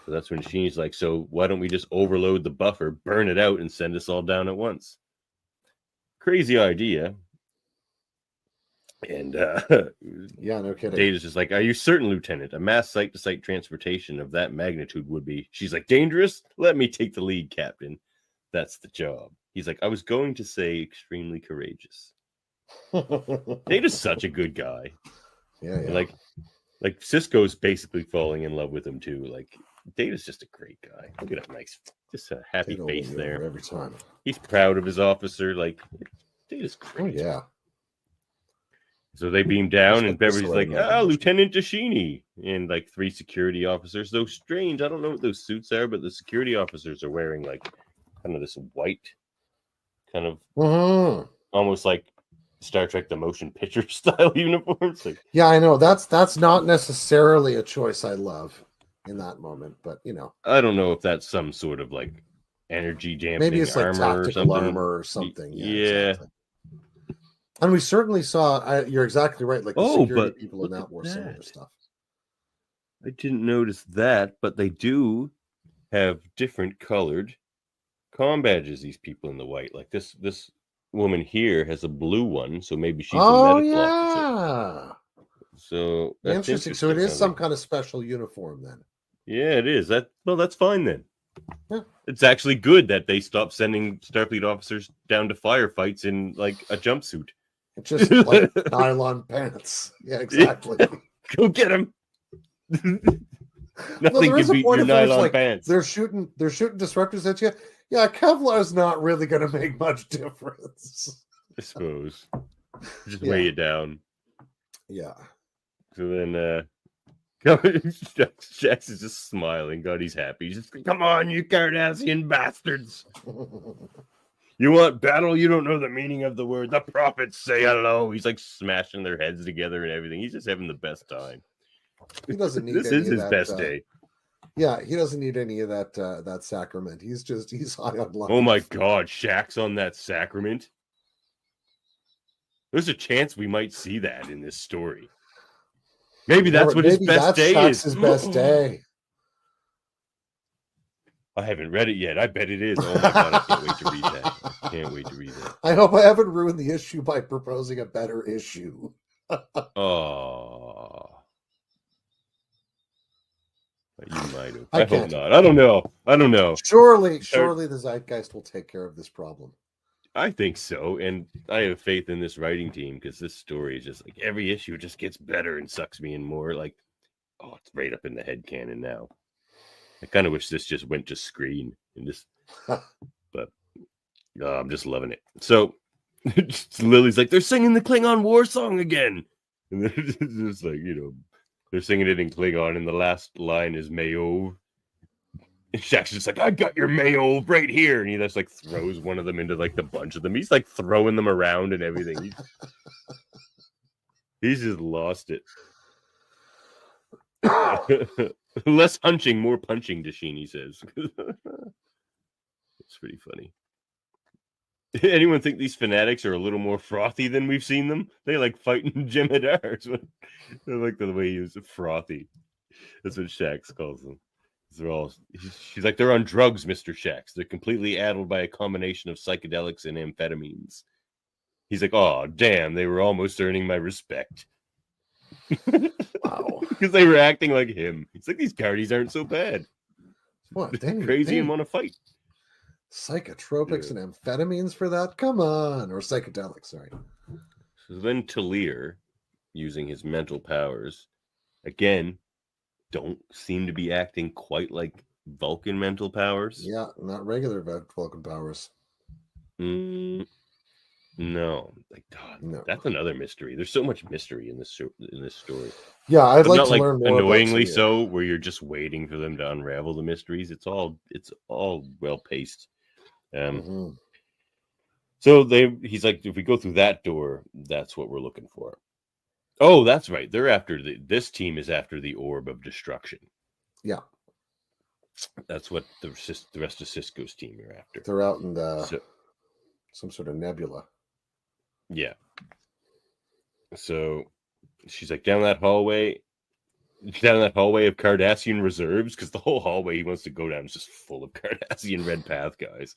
So that's when she's like, so why don't we just overload the buffer, burn it out, and send us all down at once? Crazy idea. And no kidding. Data's just like, are you certain, Lieutenant? A mass site-to-site transportation of that magnitude would be... She's like, dangerous? Let me take the lead, Captain. That's the job. He's like, I was going to say extremely courageous. Data's such a good guy. Yeah. Like Cisco's basically falling in love with him too. Like, Data's just a great guy. Look at that just a happy face there. Every time. He's proud of his officer. Like, Data's great. Oh, yeah. So they beam down, and Beverly's like, Lieutenant Dashini, and like 3 security officers. Though strange, I don't know what those suits are, but the security officers are wearing like kind of this white, kind of almost like Star Trek the motion picture style uniforms. Like, yeah, I know that's not necessarily a choice I love in that moment. But I don't know if that's some sort of like energy maybe dampening it's like armor or tactical something. armor or something. Yeah, Yeah. exactly. And we certainly saw. You're exactly right. Like the security people in that wore similar stuff. I didn't notice that, but they do have different colored comm badges. These people in the white, like this woman here has a blue one, so maybe she's a medical officer. So that's interesting. So it is how some kind of special uniform then. Yeah, it is. That's fine then. Yeah. It's actually good that they stopped sending Starfleet officers down to firefights in like a jumpsuit. Just like nylon pants. Yeah, exactly. Go get them. Nothing can beat your nylon pants. They're shooting disruptors at you. Yeah, Kevlar's not really going to make much difference. I suppose. Just weigh it down. Yeah. So then Shax is just smiling. God, he's happy. He's just, come on, you Cardassian bastards. You want battle? You don't know the meaning of the word. The prophets say hello. He's like smashing their heads together and everything. He's just having the best time. He doesn't need this is his best day. Yeah, he doesn't need any of that sacrament. He's high on life. Oh my God, Shax's on that sacrament. There's a chance we might see that in this story. Maybe that's what his best day is. His best day. I haven't read it yet. I bet it is. Oh my God, I can't wait to read that. I can't wait to read that. I hope I haven't ruined the issue by proposing a better issue. Oh. You might have. I hope not. I don't know. Surely the zeitgeist will take care of this problem. I think so, and I have faith in this writing team because this story is just like every issue just gets better and sucks me in more. Like, oh, it's right up in the headcanon now. I kind of wish this just went to screen and just, but I'm just loving it. So Lily's like, they're singing the Klingon war song again, and they're just like, they're singing it in Klingon, and the last line is Mayo. And Shax's just like, I got your Mayo right here. And he just like throws one of them into like the bunch of them. He's like throwing them around and everything. He's just lost it. Less hunching, more punching, Dashini says. It's pretty funny. Anyone think these fanatics are a little more frothy than we've seen them? They like fighting Jemadars. I like the way he was frothy. That's what Shax calls them. She's like, they're on drugs, Mr. Shax. They're completely addled by a combination of psychedelics and amphetamines. He's like, oh, damn, they were almost earning my respect. Wow. Because they were acting like him. It's like, these Cardies aren't so bad. What? They're crazy and want to fight. Psychotropics and amphetamines for that? Come on. Or psychedelics, sorry. So then Talir, using his mental powers, again, don't seem to be acting quite like Vulcan mental powers. Yeah, not regular Vulcan powers. No, like God, no. That's another mystery. There's so much mystery in this story. Yeah, I'd like to learn more. Annoyingly so, where you're just waiting for them to unravel the mysteries. It's all well paced. So he's like, if we go through that door, that's what we're looking for. Oh, that's right. They're after this team is after the orb of destruction. Yeah. That's what the rest of Sisko's team are after. They're out in some sort of nebula. Yeah. So she's like, down that hallway of Cardassian reserves, because the whole hallway he wants to go down is just full of Cardassian Red Path guys.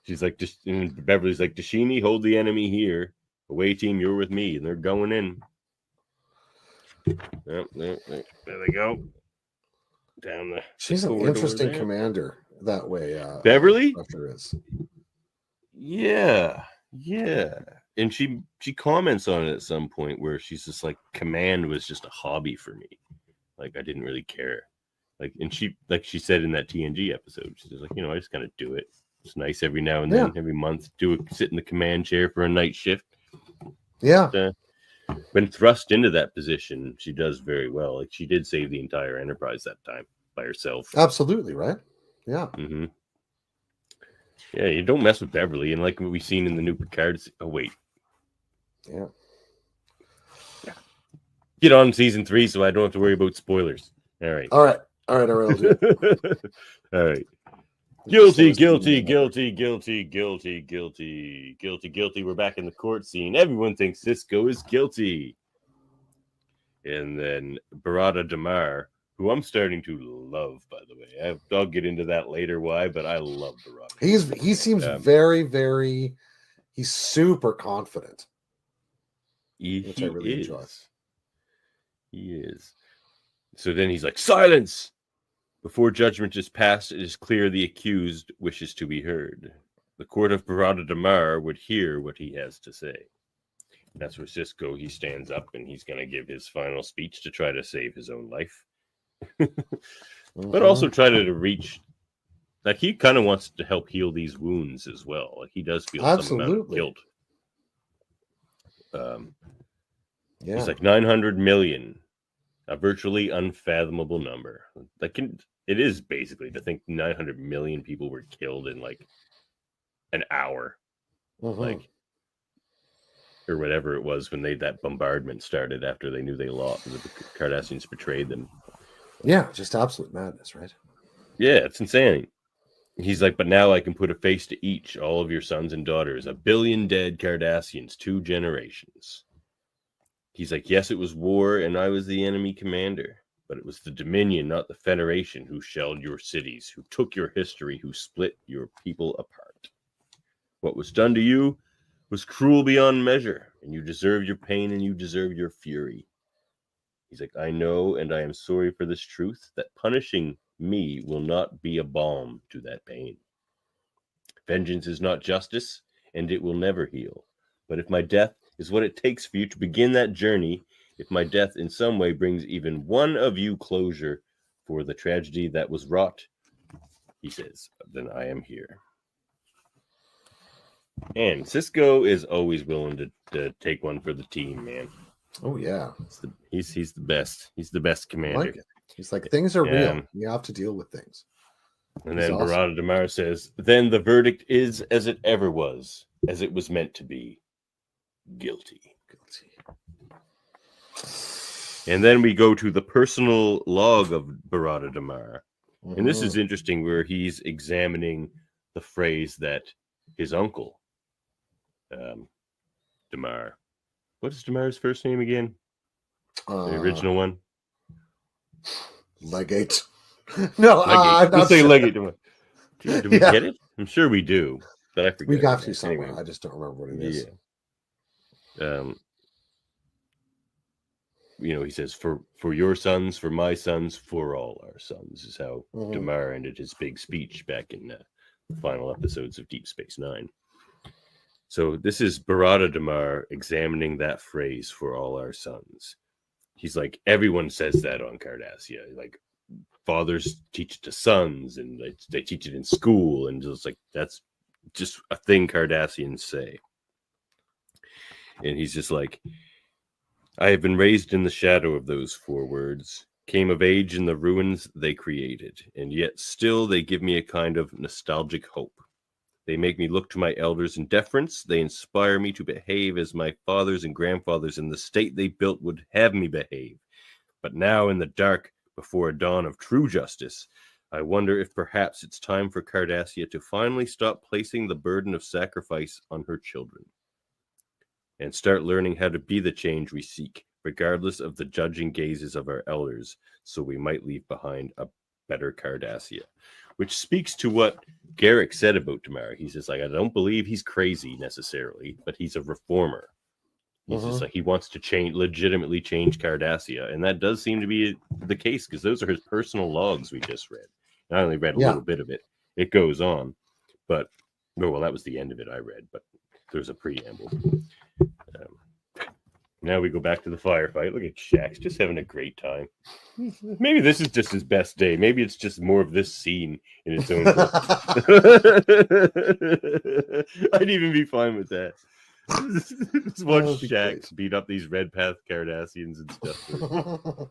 She's like, and Beverly's like, Dashini, hold the enemy here. Away team, you're with me. And they're going in. Yep, there they go. Down the She's an interesting commander that way. Beverly? Is. Yeah. And she comments on it at some point where she's just like, command was just a hobby for me. Like, I didn't really care. Like, and she said in that TNG episode, she's just like, I just kind of do it. It's nice every now and then, every month, sit in the command chair for a night shift. Yeah. But, when thrust into that position, she does very well. Like, she did save the entire Enterprise that time by herself. Absolutely, right? Yeah. Mm-hmm. Yeah, you don't mess with Beverly. And like what we've seen in the new Picard. Oh, wait. Yeah. Get on season 3 so I don't have to worry about spoilers. All right. All right. I'll do it. All right. Just let Guilty. We're back in the court scene. Everyone thinks Cisco is guilty. And then Barada Damar, who I'm starting to love, by the way. I'll get into that later why, but I love Barada. He seems very, very, he's super confident. Which I really enjoy. He is. So then he's like, silence! Before judgment is passed, it is clear the accused wishes to be heard. The court of Barada Damar would hear what he has to say. That's where Cisco, he stands up and he's going to give his final speech to try to save his own life. But also try to reach, like he kind of wants to help heal these wounds as well. Like he does feel some amount of guilt. He's like 900 million, a virtually unfathomable number. Like it is basically to think 900 million people were killed in like an hour. Like, or whatever it was when that bombardment started after they knew they lost, the Cardassians betrayed them. Yeah, just absolute madness, right? Yeah, it's insane. He's like, but now I can put a face to each, all of your sons and daughters, 1 billion dead Cardassians, 2 generations. He's like, yes, it was war, and I was the enemy commander, but it was the Dominion, not the Federation, who shelled your cities, who took your history, who split your people apart. What was done to you was cruel beyond measure, and you deserve your pain and you deserve your fury. He's like, I know, and I am sorry for this truth, that punishing me will not be a balm to that pain. Vengeance is not justice, and it will never heal. But if my death is what it takes for you to begin that journey, if my death in some way brings even one of you closure for the tragedy that was wrought, he says, then I am here. And Cisco is always willing to take one for the team, man. Oh yeah, he's the best. He's the best commander. Like he's like, things are real. You have to deal with things. And then awesome. Barada Damar says, then the verdict is as it ever was, as it was meant to be. Guilty. And then we go to the personal log of Barada Damar. And this is interesting, where he's examining the phrase that his uncle, Damar. What is Damar's first name again? The original one? Legate. No, I'm not say sure. Legate. Do we get it? I'm sure we do, but I forget. We got to somewhere. Anyway. I just don't remember what it is. Yeah. He says, for your sons, for my sons, for all our sons, is how Damar ended his big speech back in the final episodes of Deep Space Nine. So this is Barada Damar examining that phrase, for all our sons. He's like, everyone says that on Cardassia. Like, fathers teach it to sons, and they teach it in school, and just like, that's just a thing Cardassians say. And he's just like, I have been raised in the shadow of those 4 words, came of age in the ruins they created, and yet still they give me a kind of nostalgic hope. They make me look to my elders in deference. They inspire me to behave as my fathers and grandfathers in the state they built would have me behave. But now in the dark, before a dawn of true justice, I wonder if perhaps it's time for Cardassia to finally stop placing the burden of sacrifice on her children and start learning how to be the change we seek, regardless of the judging gazes of our elders, so we might leave behind a better Cardassia. Which speaks to what Garrick said about Damar. He's just like, I don't believe he's crazy necessarily, but he's a reformer. He's just like, he wants to legitimately change Cardassia. And that does seem to be the case, because those are his personal logs we just read. And I only read a little bit of it. It goes on. But, well, that was the end of it I read, but there's a preamble. Now we go back to the firefight. Look at Shax, just having a great time. Maybe this is just his best day. Maybe it's just more of this scene in its own book. I'd even be fine with that. Just watch Shax beat up these Red Path Cardassians and stuff for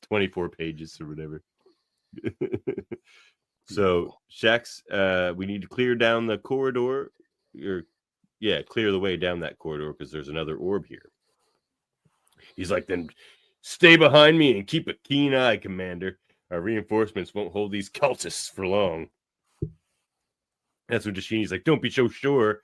24 pages or whatever. So Shax, we need to clear down the corridor. Clear the way down that corridor, because there's another orb here. He's like, then Stay behind me and keep a keen eye, Commander. Our reinforcements won't hold these cultists for long. That's when Dashini's like, don't be so sure.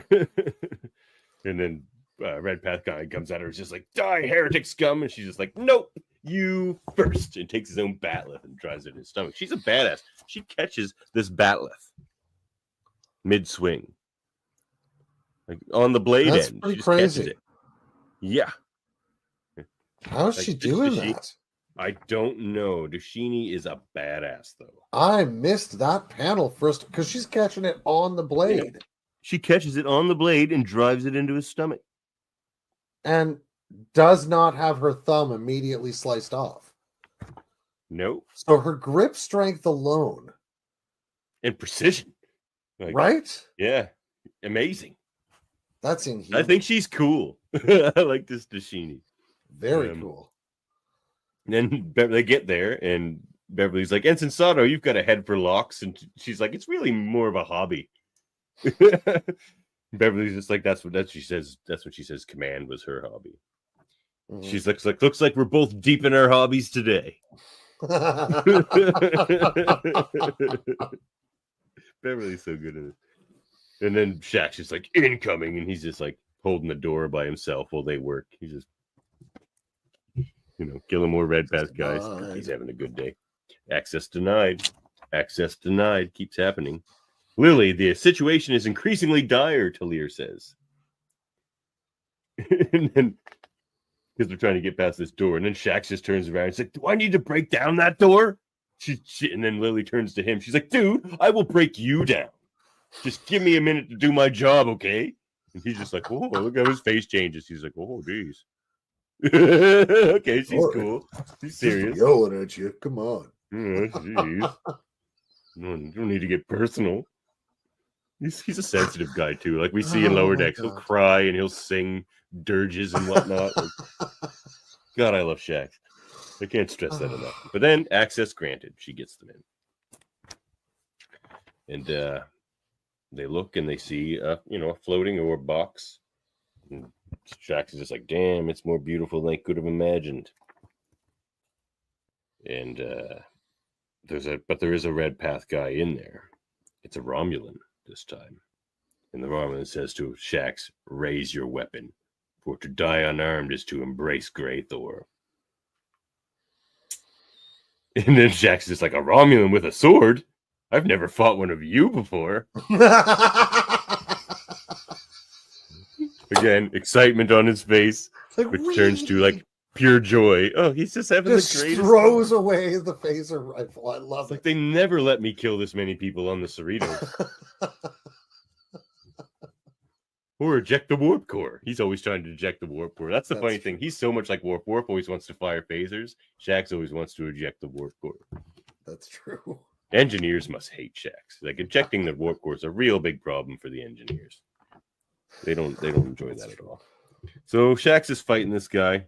And then Red Path guy comes at her, is just like, die, heretic scum. And she's just like, nope, you first. And takes his own batleth and drives it in his stomach. She's a badass. She catches this batleth mid-swing. Like on the blade That's end. pretty She just crazy. catches it. Yeah. How is Like, she doing Dashini- that? I don't know. Dashini is a badass, though. I missed that panel first because she's catching it on the blade. Yeah. She catches it on the blade and drives it into his stomach. And does not have her thumb immediately sliced off. Nope. So her grip strength alone. And precision. Like, Right? Yeah. Amazing. That's inhuman. I think she's cool. I like this Dashini. Very cool. And then they get there, and Beverly's like, Ensign Sato, you've got a head for locks. And she's like, it's really more of a hobby. Beverly's just like, that's what she says. That's what she says. Command was her hobby. Mhm. She's like, looks like we're both deep in our hobbies today. Beverly's so good at it. And then Shaq's just like, incoming, and he's just like holding the door by himself while they work. He's just, killing more Red Path guys. He's having a good day. Access denied. Access denied. Keeps happening. Lily, the situation is increasingly dire, Talir says. And then, because they're trying to get past this door, and then Shax just turns around and says, like, do I need to break down that door? And then Lily turns to him. She's like, dude, I will break you down. Just give me a minute to do my job, okay? And he's just like, oh, look how his face changes. He's like, oh, geez. Okay, she's cool. She's serious. Just yelling at you. Come on. Jeez. No, you don't need to get personal. He's a sensitive guy too. Like we see in Lower Decks, he'll cry and he'll sing dirges and whatnot. God, I love Shax. I can't stress that enough. But then access granted. She gets them in, and they look and they see a floating orb box. And Shax is just like, damn, it's more beautiful than I could have imagined. And there is a Red Path guy in there. It's a Romulan this time. And the Romulan says to Shax, raise your weapon, for to die unarmed is to embrace Grey Thor. And then Shax is just like, a Romulan with a sword? I've never fought one of you before. Again, excitement on his face, which turns to like pure joy. Oh, he's just having the greatest. Throws away the phaser rifle. I love it. Like they never let me kill this many people on the Cerritos. Or eject the warp core. He's always trying to eject the warp core. That's the funny thing. He's so much like Warp. Warp always wants to fire phasers. Shax always wants to eject the warp core. That's true. Engineers must hate Shax. Like ejecting the warp core is a real big problem for the engineers. They don't enjoy that at all. So Shax is fighting this guy.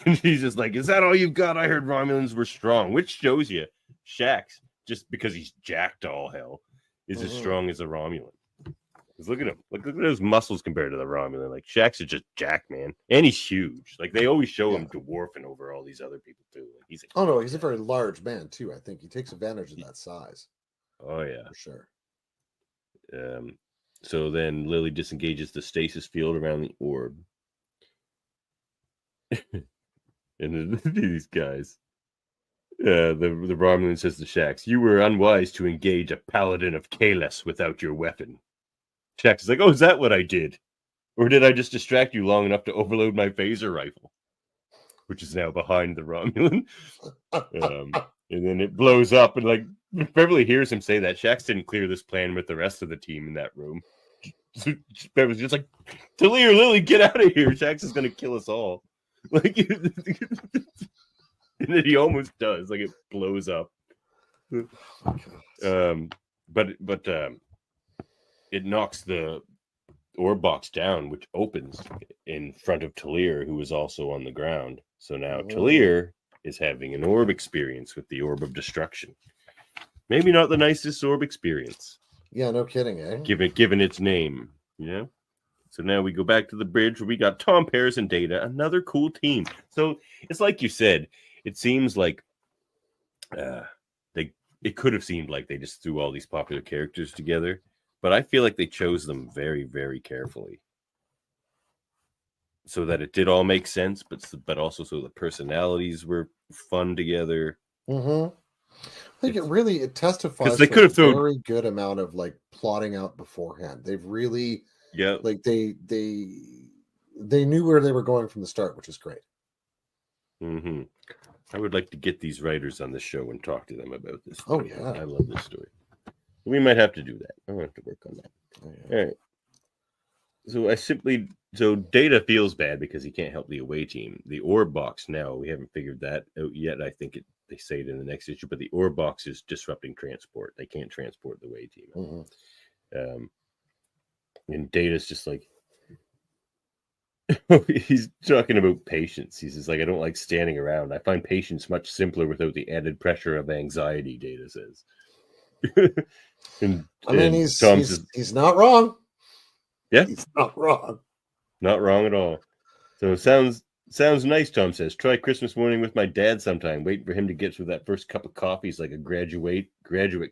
And he's just like, is that all you've got? I heard Romulans were strong, which shows you Shax, just because he's jacked all hell, is as strong as a Romulan. Because look at him. Look at those muscles compared to the Romulan. Like Shax is just jacked, man. And he's huge. Like they always show him dwarfing over all these other people too. Like, he's a very large man too. I think he takes advantage of that size. Oh yeah. For sure. So then Lily disengages the stasis field around the orb. And these guys. The Romulan says to Shax, you were unwise to engage a paladin of Kahless without your weapon. Shax is like, oh, is that what I did? Or did I just distract you long enough to overload my phaser rifle? Which is now behind the Romulan. And then it blows up, and like Beverly hears him say that. Shax didn't clear this plan with the rest of the team in that room. Beverly's just like, Talia, Lily, get out of here. Shax is going to kill us all. Like, and then he almost does. Like, it blows up. But it knocks the orb box down, which opens in front of Talir, who is also on the ground. So now Talir is having an orb experience with the Orb of Destruction. Maybe not the nicest orb experience. Yeah, no kidding, eh? Given its name, So now we go back to the bridge where we got Tom Paris and Data, another cool team. So it's like you said, it seems like it could have seemed like they just threw all these popular characters together, but I feel like they chose them very, very carefully so that it did all make sense, but also so the personalities were fun together. I think it testifies they to could have thrown very good amount of like plotting out beforehand. They've really like they knew where they were going from the start, which is great. I would like to get these writers on the show and talk to them about this. Oh yeah, I love this story. We might have to do that. I'll have to work on that. Oh, yeah. All right. So Data feels bad because he can't help the away team. The ore box now, we haven't figured that out yet. I think they say it in the next issue, but the ore box is disrupting transport. They can't transport the away team. And Data's just like, he's talking about patience. He says, like, I don't like standing around. I find patience much simpler without the added pressure of anxiety, Data says. He's not wrong. Yeah, he's not wrong. Not wrong at all. So sounds nice, Tom says. Try Christmas morning with my dad sometime. Waiting for him to get through that first cup of coffee is like a graduate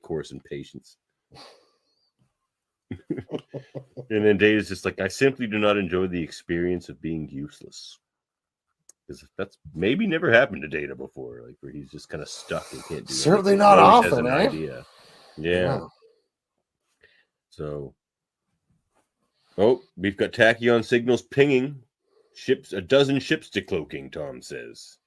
course in patience. And then Data's just like, I simply do not enjoy the experience of being useless. Because that's maybe never happened to Data before, like where he's just kind of stuck and can't do Certainly anything. Not often, has an idea. Yeah. So, we've got tachyon signals pinging. A dozen ships decloaking, Tom says.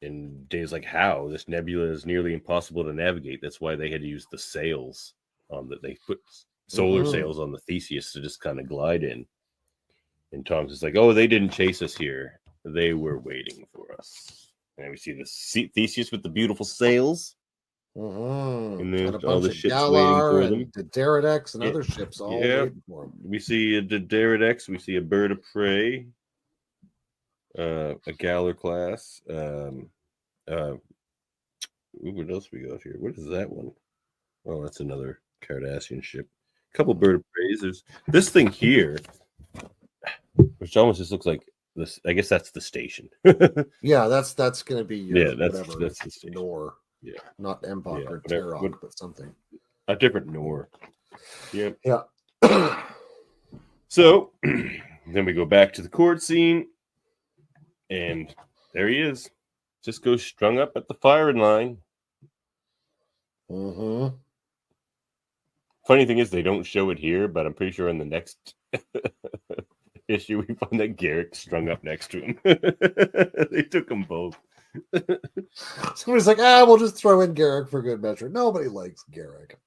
And Dave's like, how? This nebula is nearly impossible to navigate. That's why they had to use the sails that they put solar sails on the Theseus to just kind of glide in. And Tom's just like, they didn't chase us here. They were waiting for us. And we see the Theseus with the beautiful sails. And then all the ships waiting for them. The Derridex and other ships all waiting for them. We see a Derridex. We see a bird of prey. A Galler class. What else we got here? What is that one? Oh, that's another Cardassian ship. A couple bird of preys. There's this thing here, which almost just looks like this. I guess that's the station. Yeah, that's going to be your that's the station. Nor. Yeah, not Mbok or Terok, but something. A different Nor. Yeah. Yeah. So then we go back to the court scene, and there he is. Just goes strung up at the firing line. Funny thing is, they don't show it here, but I'm pretty sure in the next issue we find that Garrick's strung up next to him. They took them both. Somebody's like, we'll just throw in Garrick for good measure. Nobody likes Garrick.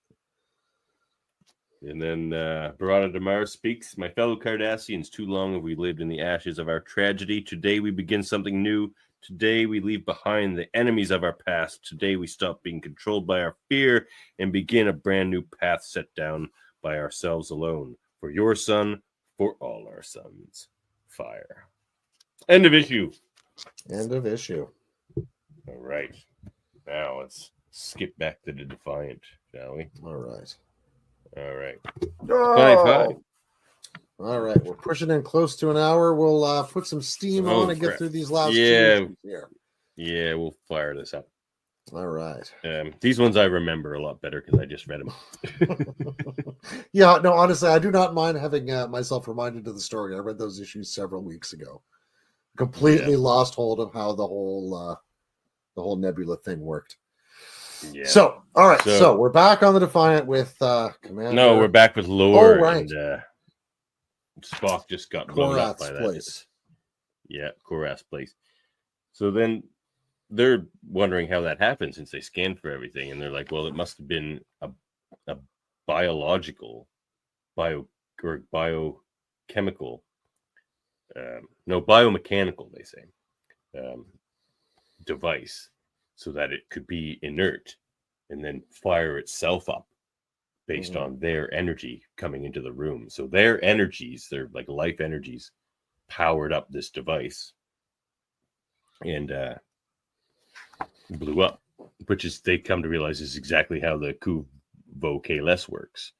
And then Barada Damar speaks. My fellow Cardassians, too long have we lived in the ashes of our tragedy. Today we begin something new. Today we leave behind the enemies of our past. Today we stop being controlled by our fear and begin a brand new path set down by ourselves alone. For your son, for all our sons. Fire. End of issue. End of issue. All right. Now let's skip back to the Defiant, shall we? All right. All right. Oh! All right. We're pushing in close to an hour. We'll put some steam on and get through these last two issues here. Yeah, we'll fire this up. All right. These ones I remember a lot better because I just read them. Yeah, no, honestly, I do not mind having myself reminded of the story. I read those issues several weeks ago. Completely lost hold of how the whole Nebula thing worked. Yeah. So, all right. So we're back on the Defiant with Commander. No, we're back with Lore. Oh, right. And Spock just got blown up by that. Place. Yeah, Korath's place. So then they're wondering how that happened since they scanned for everything, and they're like, well, it must have been a biological, biomechanical, they say, device, so that it could be inert and then fire itself up based on their energy coming into the room. So their energies, their like life energies, powered up this device and blew up, which is they come to realize is exactly how the Kuvo K-less works.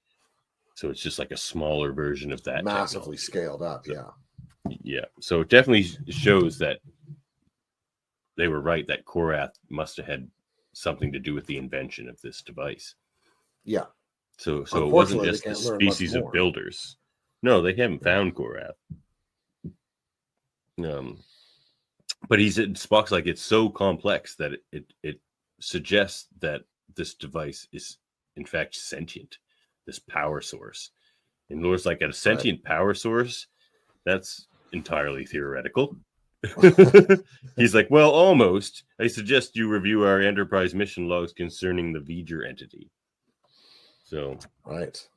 So it's just like a smaller version of that. Massively technology. scaled up, So, yeah. Yeah. So it definitely shows that they were right that Korath must have had something to do with the invention of this device. Yeah. So it wasn't Unfortunately, they just the can't learn much species of more. builders. No, they haven't found Korath. But Spock's like, it's so complex that it suggests that this device is in fact sentient, this power source. And Lord's like, a sentient power source, that's entirely theoretical. He's like, well, almost. I suggest you review our Enterprise mission logs concerning the V'ger entity. So, right.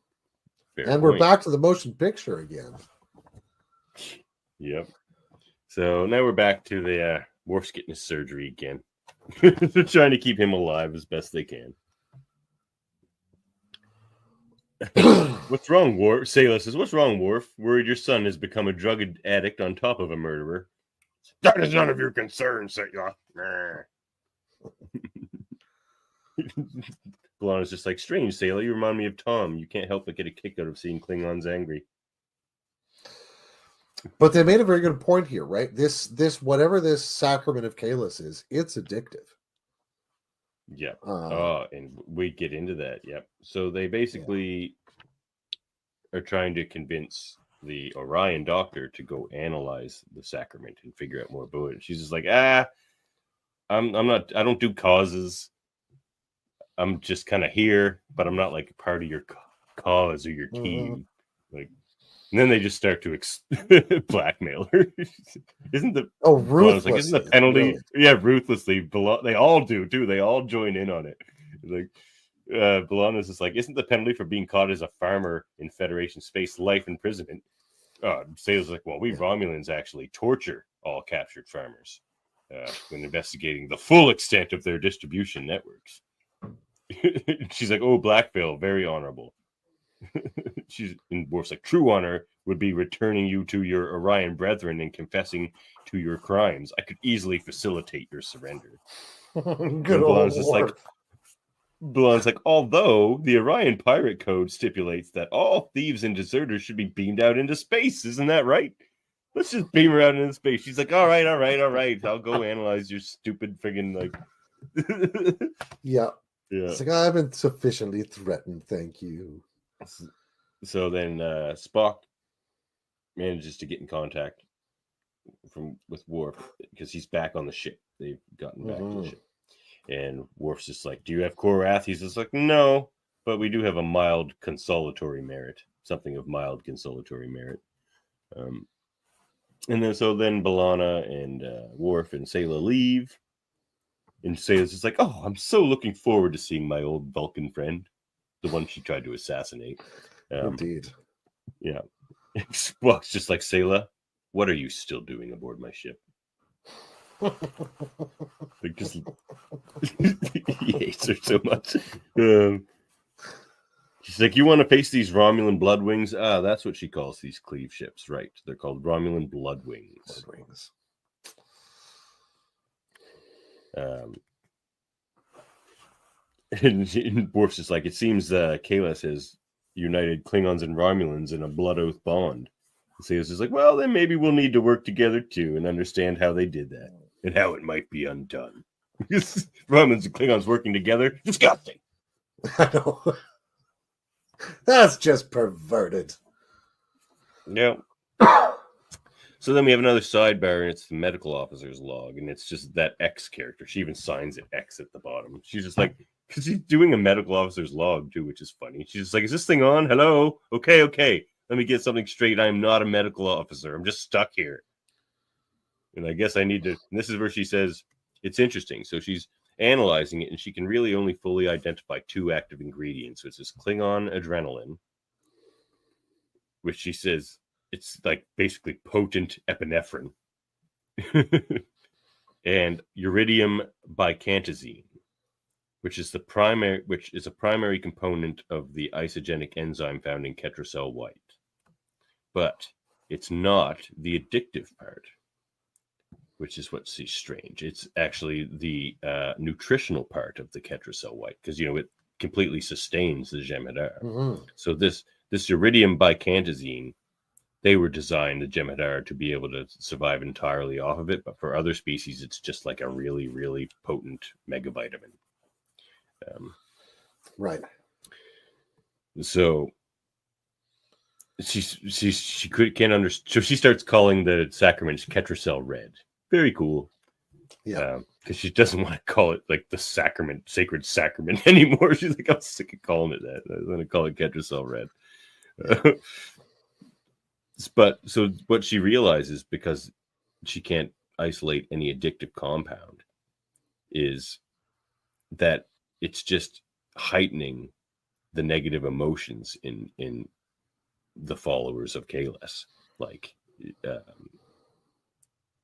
And point. We're back to the motion picture again. Yep. So now we're back to the Worf's getting his surgery again. They're trying to keep him alive as best they can. What's wrong, Worf? Sayla says, what's wrong, Worf? Worried your son has become a drug addict on top of a murderer. That is none of your concern, Sayla. B'Elanna's just like, strange, Sayla. You remind me of Tom. You can't help but get a kick out of seeing Klingons angry. But they made a very good point here, right? This whatever this sacrament of Kahless is, it's addictive. Yep. And we get into that. Yep. So they basically are trying to convince the Orion doctor to go analyze the sacrament and figure out more about it. She's just like, I'm not. I don't do causes. I'm just kind of here, but I'm not like part of your cause or your team. Like, and then they just start to blackmail her. Isn't the ruthlessly? Like, isn't the penalty? Really? Yeah, ruthlessly. They all do too. They all join in on it. Like, B'Elanna's just like, isn't the penalty for being caught as a farmer in Federation space life imprisonment? Sayla's like, well, we Romulans actually torture all captured farmers when investigating the full extent of their distribution networks. She's like, oh, Blackveil, very honorable. She's in Worf's like, true honor would be returning you to your Orion brethren and confessing to your crimes. I could easily facilitate your surrender. Good old Worf. B'Elanna's like, although the Orion Pirate Code stipulates that all thieves and deserters should be beamed out into space, isn't that right? Let's just beam her out into space. She's like, all right. I'll go analyze your stupid friggin' like. Yeah. It's like, I've been sufficiently threatened, thank you. So then Spock manages to get in contact with Worf because he's back on the ship. They've gotten back to the ship. And Worf's just like, do you have Korath? He's just like, no, but we do have a mild consolatory merit. Something of mild consolatory merit. And then B'Elanna and Worf and Sayla leave. And Sayla's just like, oh, I'm so looking forward to seeing my old Vulcan friend. The one she tried to assassinate. Indeed. Yeah. Spock's just like, Sayla, what are you still doing aboard my ship? Like, just he hates her so much. She's like, you want to face these Romulan Bloodwings? That's what she calls these cleave ships, right? They're called Romulan Bloodwings. And Worf's just like, it seems Kahless has united Klingons and Romulans in a blood oath bond. So he's just like, well, then maybe we'll need to work together too and understand how they did that and how it might be undone. Romulans and Klingons working together, disgusting. I know. That's just perverted. Yeah. So then we have another sidebar, and it's the medical officer's log, and it's just that X character. She even signs it X at the bottom. She's just like, because she's doing a medical officer's log too, which is funny. She's just like, is this thing on? Hello? Okay. Let me get something straight. I am not a medical officer. I'm just stuck here. And I guess I need to, and this is where she says, it's interesting. So she's analyzing it, and she can really only fully identify two active ingredients. So it's this Klingon adrenaline, which she says it's like basically potent epinephrine, and uridium bicantazine, which is a primary component of the isogenic enzyme found in Ketracel white. But it's not the addictive part, which is what's strange. It's actually the nutritional part of the Ketracel white, because it completely sustains the Jem'Hadar. So this this iridium bicantazine, they were designed, the Jem'Hadar, to be able to survive entirely off of it, but for other species, it's just like a really, really potent megavitamin. Right. So she can't understand. So she starts calling the sacraments Ketracel Red. Very cool. Yeah. Because she doesn't want to call it like the sacred sacrament anymore. She's like, I'm sick of calling it that. I'm going to call it Ketracel Red. Yeah. But so what she realizes, because she can't isolate any addictive compound, is that it's just heightening the negative emotions in the followers of Kahless. Like,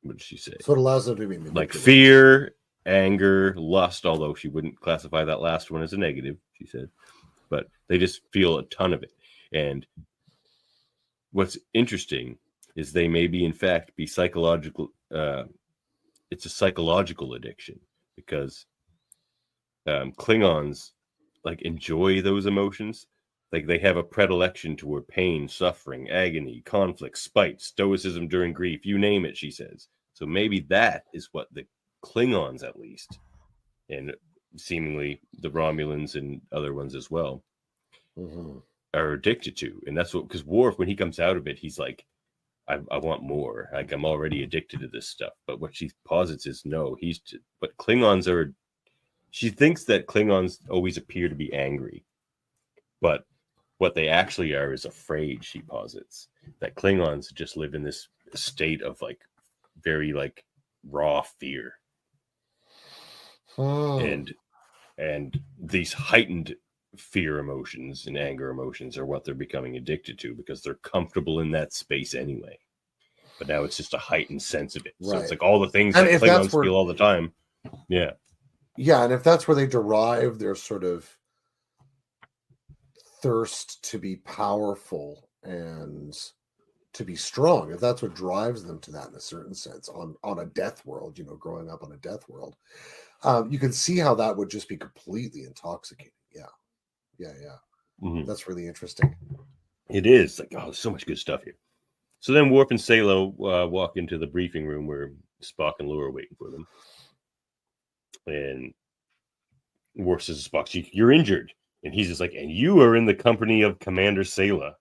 what did she say? So it allows them to be like fear, anger, lust, although she wouldn't classify that last one as a negative, she said. But they just feel a ton of it. And what's interesting is they may be, in fact, be psychological. It's a psychological addiction, because Klingons like enjoy those emotions. Like they have a predilection toward pain, suffering, agony, conflict, spite, stoicism during grief, you name it, she says. So maybe that is what the Klingons, at least, and seemingly the Romulans and other ones as well, are addicted to. And that's what, because Worf, when he comes out of it, he's like, I want more. Like, I'm already addicted to this stuff. But what she posits is no, but Klingons are, she thinks that Klingons always appear to be angry. But what they actually are is afraid, she posits. That Klingons just live in this state of like very like raw fear. And these heightened fear emotions and anger emotions are what they're becoming addicted to, because they're comfortable in that space anyway. But now it's just a heightened sense of it. So it's like all the things that Klingons feel all the time. Yeah. Yeah, and if that's where they derive their sort of thirst to be powerful and to be strong, if that's what drives them to that in a certain sense on a death world, growing up on a death world, you can see how that would just be completely intoxicating. Yeah. Mm-hmm. That's really interesting. It is like, oh, there's so much good stuff here. So then Worf and Salo walk into the briefing room where Spock and Lore are waiting for them. And Worf says to Spock, you're injured. And he's just like, and you are in the company of Commander Sela.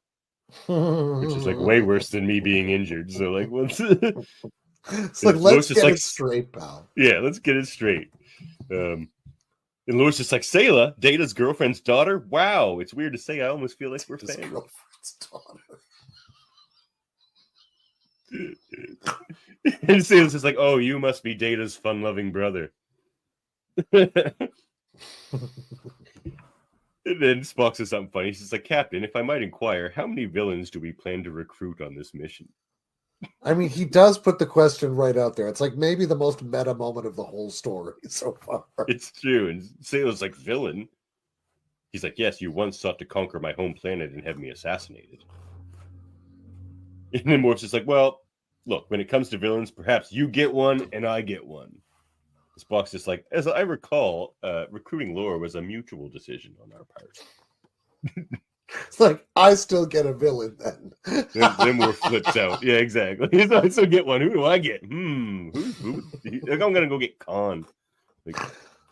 Which is like way worse than me being injured. So like, what's it's like, let's get it straight, pal. Yeah, let's get it straight. And Lewis just like, Sela, Data's girlfriend's daughter. Wow, it's weird to say. I almost feel like we're fans. Girlfriend's daughter. And Sela's just like, oh, you must be Data's fun-loving brother. And then Spock says something funny. He says, like, Captain, if I might inquire, how many villains do we plan to recruit on this mission? I mean, he does put the question right out there. It's like maybe the most meta moment of the whole story so far. It's true. And Sale's like, villain? He's like, yes, you once sought to conquer my home planet and have me assassinated. And then Worf's just like, well, look, when it comes to villains, perhaps you get one and I get one. Spock's just like, as I recall, recruiting Lore was a mutual decision on our part. It's like, I still get a villain then. then Worf flips out. Yeah, exactly. I still get one. Who do I get? Who? Like, I'm going to go get Khan. Like,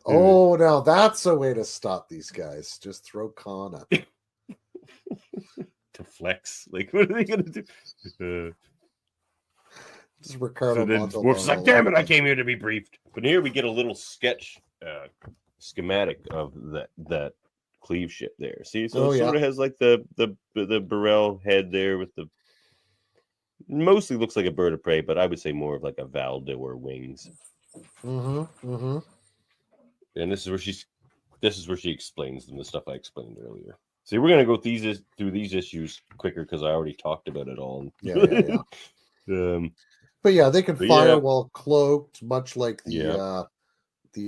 oh, now that's a way to stop these guys. Just throw Khan at them. To flex. Like, what are they going to do? Just Ricardo. So then Worf's like, damn it, I came here to be briefed. But here we get a little sketch schematic of that Cleve ship there. See, so it sort of has like the Burrell head there with the mostly looks like a bird of prey, but I would say more of like a Valdor wings. And this is where she explains them, the stuff I explained earlier. See, we're gonna go through these issues quicker because I already talked about it all. Yeah. But yeah, they can fire while cloaked, much like the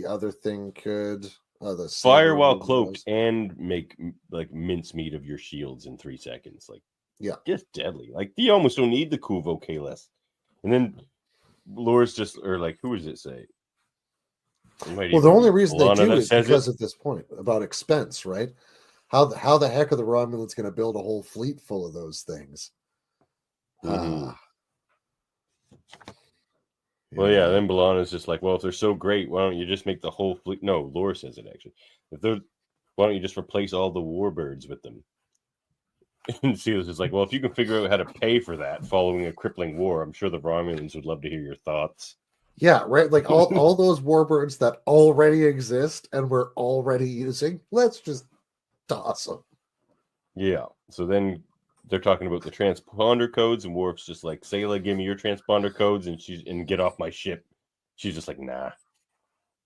other thing could. The fire while cloaked and make like mincemeat of your shields in 3 seconds. Like, just deadly. Like, you almost don't need the Kuvo Kahless. And then Lore's just, or like, who does it say? Well, the only reason they do is because at this point about expense, right? how the heck are the Romulans going to build a whole fleet full of those things? Well, Yeah. then B'Elanna's just like, well, if they're so great, why don't you just make the whole fleet? No, Lore says it actually. Why don't you just replace all the warbirds with them? And Silas is like, well, if you can figure out how to pay for that following a crippling war, I'm sure the Romulans would love to hear your thoughts. Yeah, right. Like all those warbirds that already exist and we're already using, let's just toss them. Yeah. So then they're talking about the transponder codes, and Worf's just like, Sayla, give me your transponder codes, and get off my ship. She's just like, nah,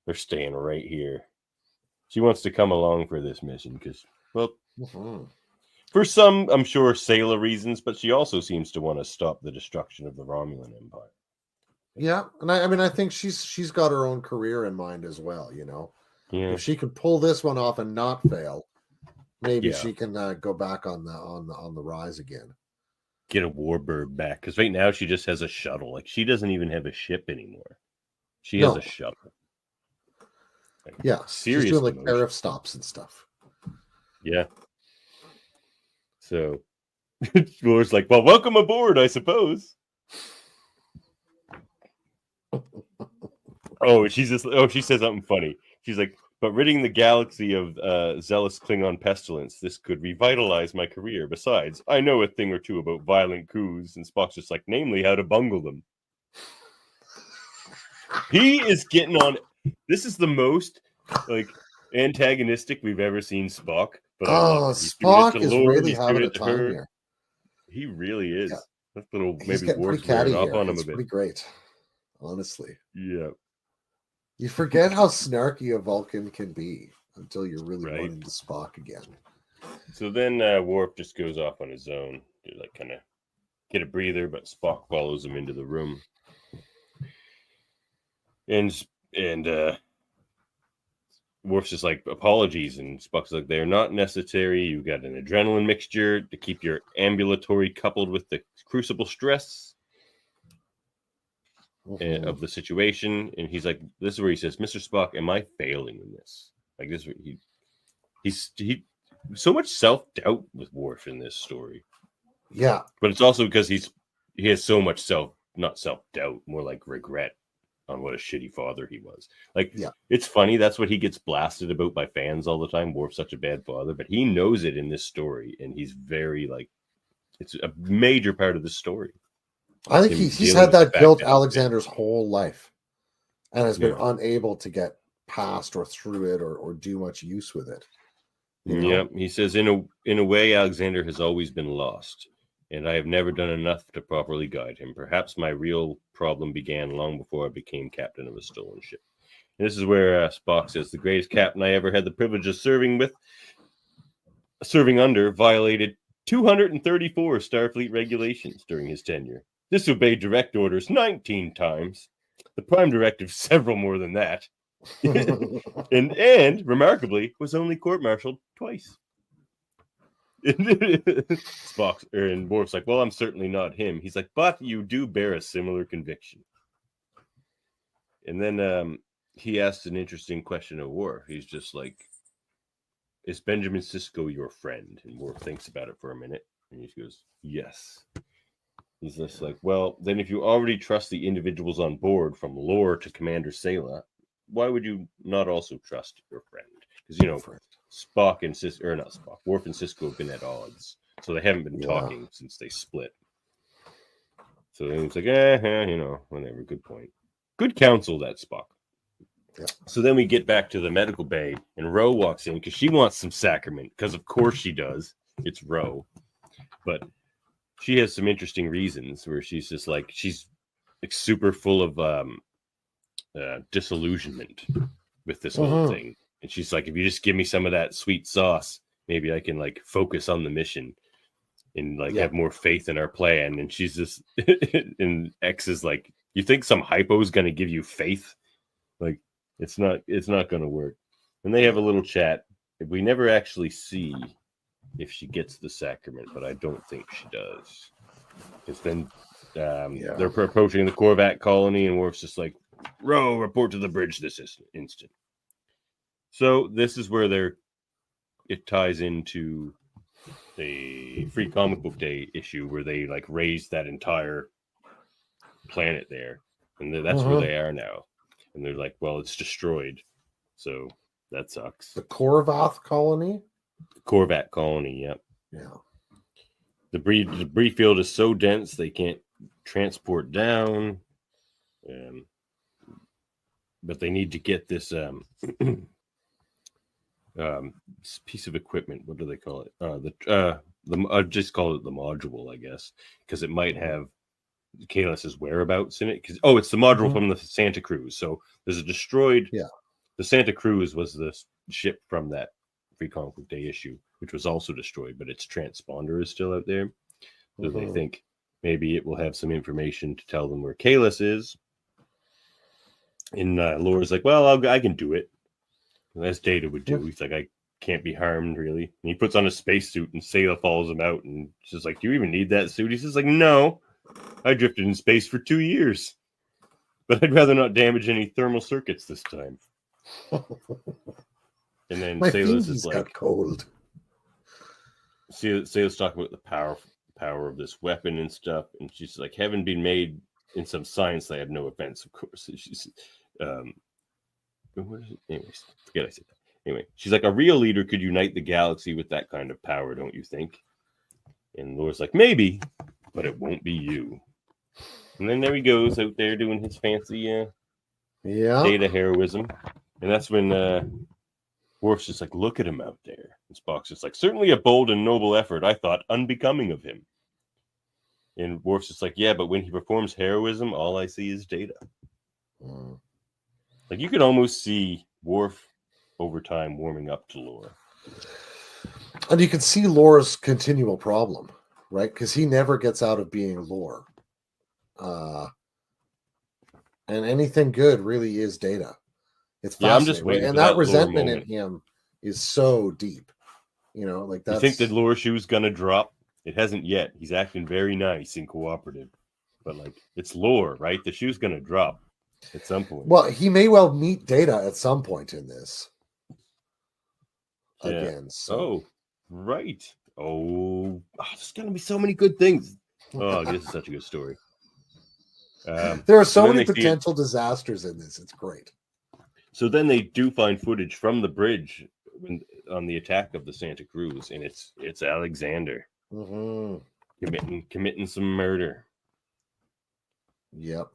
they're staying right here. She wants to come along for this mission because, well, for some, I'm sure, Sayla reasons, but she also seems to want to stop the destruction of the Romulan Empire. Yeah, and I mean, I think she's got her own career in mind as well. Yeah. If she can pull this one off and not fail, maybe she can go back on the rise again. Get a warbird back, because right now she just has a shuttle. Like, she doesn't even have a ship anymore. She has a shuttle. Like, yeah, she's doing like tariff stops and stuff. Yeah. So Laura's like, well, welcome aboard, I suppose. She says something funny. She's like, but ridding the galaxy of zealous Klingon pestilence, this could revitalize my career. Besides, I know a thing or two about violent coups, and Spock's just like, namely, how to bungle them. He is getting on. This is the most like antagonistic we've ever seen Spock. But Spock is really having a time here. He really is. Yeah. That little He's getting pretty catty here. On him it's a bit. Pretty great, honestly. Yeah. You forget how snarky a Vulcan can be until you're really running to Spock again. So then Worf just goes off on his own to like kind of get a breather, but Spock follows him into the room. And Worf's just like, apologies, and Spock's like, they're not necessary. You got an adrenaline mixture to keep your ambulatory coupled with the crucible stress of the situation. And he's like, this is where he says, Mr. Spock, am I failing in this? Like this, he's so much self-doubt with Worf in this story. Yeah, but it's also because he has so much not self-doubt, more like regret on what a shitty father he was. Like, It's funny, that's what he gets blasted about by fans all the time. Worf's such a bad father, but he knows it in this story, and he's very like, it's a major part of the story. I think he's had that guilt Alexander's whole life, and has been unable to get past or through it or do much use with it. Yeah, he says, in a way, Alexander has always been lost, and I have never done enough to properly guide him. Perhaps my real problem began long before I became captain of a stolen ship. And this is where Spock says, the greatest captain I ever had the privilege of serving under, violated 234 Starfleet regulations during his tenure. Disobeyed direct orders 19 times. The prime directive several more than that. and remarkably, was only court-martialed twice. And Worf's like, well, I'm certainly not him. He's like, but you do bear a similar conviction. And then he asks an interesting question of Worf. He's just like, is Benjamin Sisko your friend? And Worf thinks about it for a minute, and he goes, yes. He's just like, well, then if you already trust the individuals on board, from Lore to Commander Sayla, why would you not also trust your friend? Because, Spock and Worf and Sisko have been at odds. So they haven't been talking since they split. So then it's like, whatever, good point. Good counsel, that Spock. Yeah. So then we get back to the medical bay, and Ro walks in because she wants some sacrament, because of course she does. It's Ro. But she has some interesting reasons where she's just like, she's like super full of disillusionment with this whole thing. And she's like, if you just give me some of that sweet sauce, maybe I can like focus on the mission and like have more faith in our plan. And she's just, and X is like, you think some hypo is going to give you faith? Like, it's not going to work. And they have a little chat. We never actually see if she gets the sacrament, but I don't think she does. Because then they're approaching the Korvac colony, and Worf's just like, Ro, report to the bridge this instant. So this is where they're it ties into the Free Comic Book Day issue where they like raised that entire planet there, and that's where they are now. And they're like, well, it's destroyed, so that sucks. The Korvath colony? Corvat colony, yep. Yeah. The debris field is so dense they can't transport down. But they need to get this piece of equipment. What do they call it? I just call it the module, I guess, because it might have Kales's whereabouts in it. It's the module from the Santa Cruz. So there's a destroyed. Yeah. The Santa Cruz was the ship from that Free Comic Book Day issue, which was also destroyed, but its transponder is still out there. So they think maybe it will have some information to tell them where Kales is. And Laura's like, well, I can do it. And that's Data would do. He's like, I can't be harmed, really. And he puts on a spacesuit, and Sayla follows him out. And she's like, do you even need that suit? He says, like, no. I drifted in space for 2 years. But I'd rather not damage any thermal circuits this time. And then Sayla's is like, cold. Sayla's talking about the power of this weapon and stuff. And she's like, having been made in some science lab, no offense, of course. She's what is it? Anyways, forget I said that. Anyway, she's like, a real leader could unite the galaxy with that kind of power, don't you think? And Laura's like, maybe, but it won't be you. And then there he goes out there doing his fancy Data heroism. And that's when Worf's just like, look at him out there. And Spock's just like, certainly a bold and noble effort, I thought, unbecoming of him. And Worf's just like, yeah, but when he performs heroism, all I see is Data. Like, you can almost see Worf over time warming up to Laura. And you can see Laura's continual problem, right? Because he never gets out of being Lore. And anything good really is Data. It's fascinating. Yeah, I'm just waiting and for that resentment in him is so deep. You know, like that's... You think that Lore shoe's gonna drop? It hasn't yet. He's acting very nice and cooperative. But like, it's Lore, right? The shoe's gonna drop at some point. Well, he may well meet Data at some point in this. Yeah. Again. So. Oh, right. Oh, there's gonna be so many good things. Oh, this is such a good story. There are so many potential disasters in this. It's great. So then they do find footage from the bridge on the attack of the Santa Cruz, and it's Alexander committing some murder. Yep.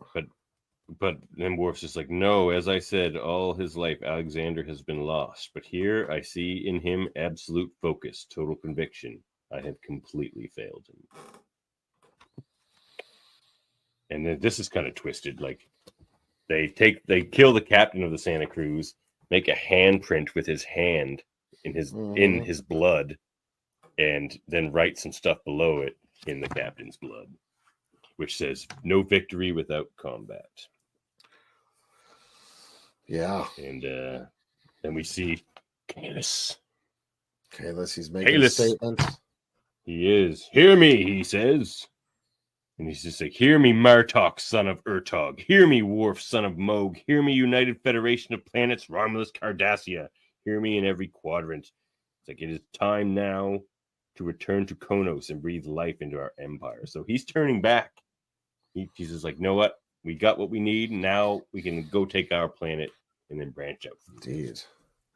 But then Worf's just like, no, as I said, all his life, Alexander has been lost. But here I see in him absolute focus, total conviction. I have completely failed him. And then this is kind of twisted. Like, they kill the captain of the Santa Cruz, make a handprint with his hand in his blood, and then write some stuff below it in the captain's blood, which says, no victory without combat. Yeah. And then we see Kales. He's making a statement. He is. Hear me, he says. And he's just like, hear me, Martok, son of Urtog. Hear me, Worf, son of Moog. Hear me, United Federation of Planets, Romulus, Cardassia. Hear me in every quadrant. It's like, it is time now to return to Konos and breathe life into our empire. So he's turning back. He's just like, know what? We got what we need. Now we can go take our planet and then branch out. Indeed.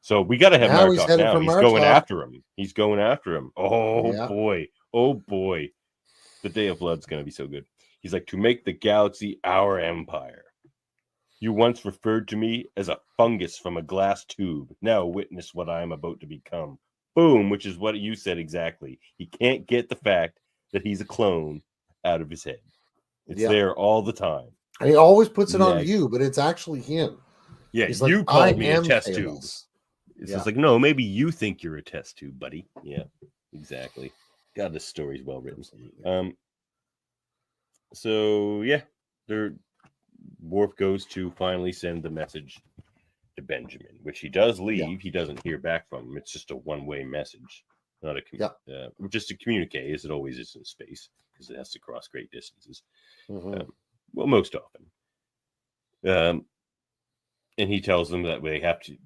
So we got to have now Martok now. He's going after him. He's going after him. Oh, yeah. boy. Oh, boy. The Day of Blood's going to be so good. He's like, to make the galaxy our empire. You once referred to me as a fungus from a glass tube. Now witness what I am about to become. Boom, which is what you said exactly. He can't get the fact that he's a clone out of his head. It's there all the time. And he always puts it on you, but it's actually him. Yeah, he's you like, called me a test Kales. tube. It's just like, no, maybe you think you're a test tube, buddy. Yeah, exactly. God, this story's well written. So yeah, Worf goes to finally send the message to Benjamin, which he does leave. Yeah. He doesn't hear back from him. It's just a one-way message, not a just to communicate, as it always is in space, because it has to cross great distances. Well, most often. And he tells them that they have to.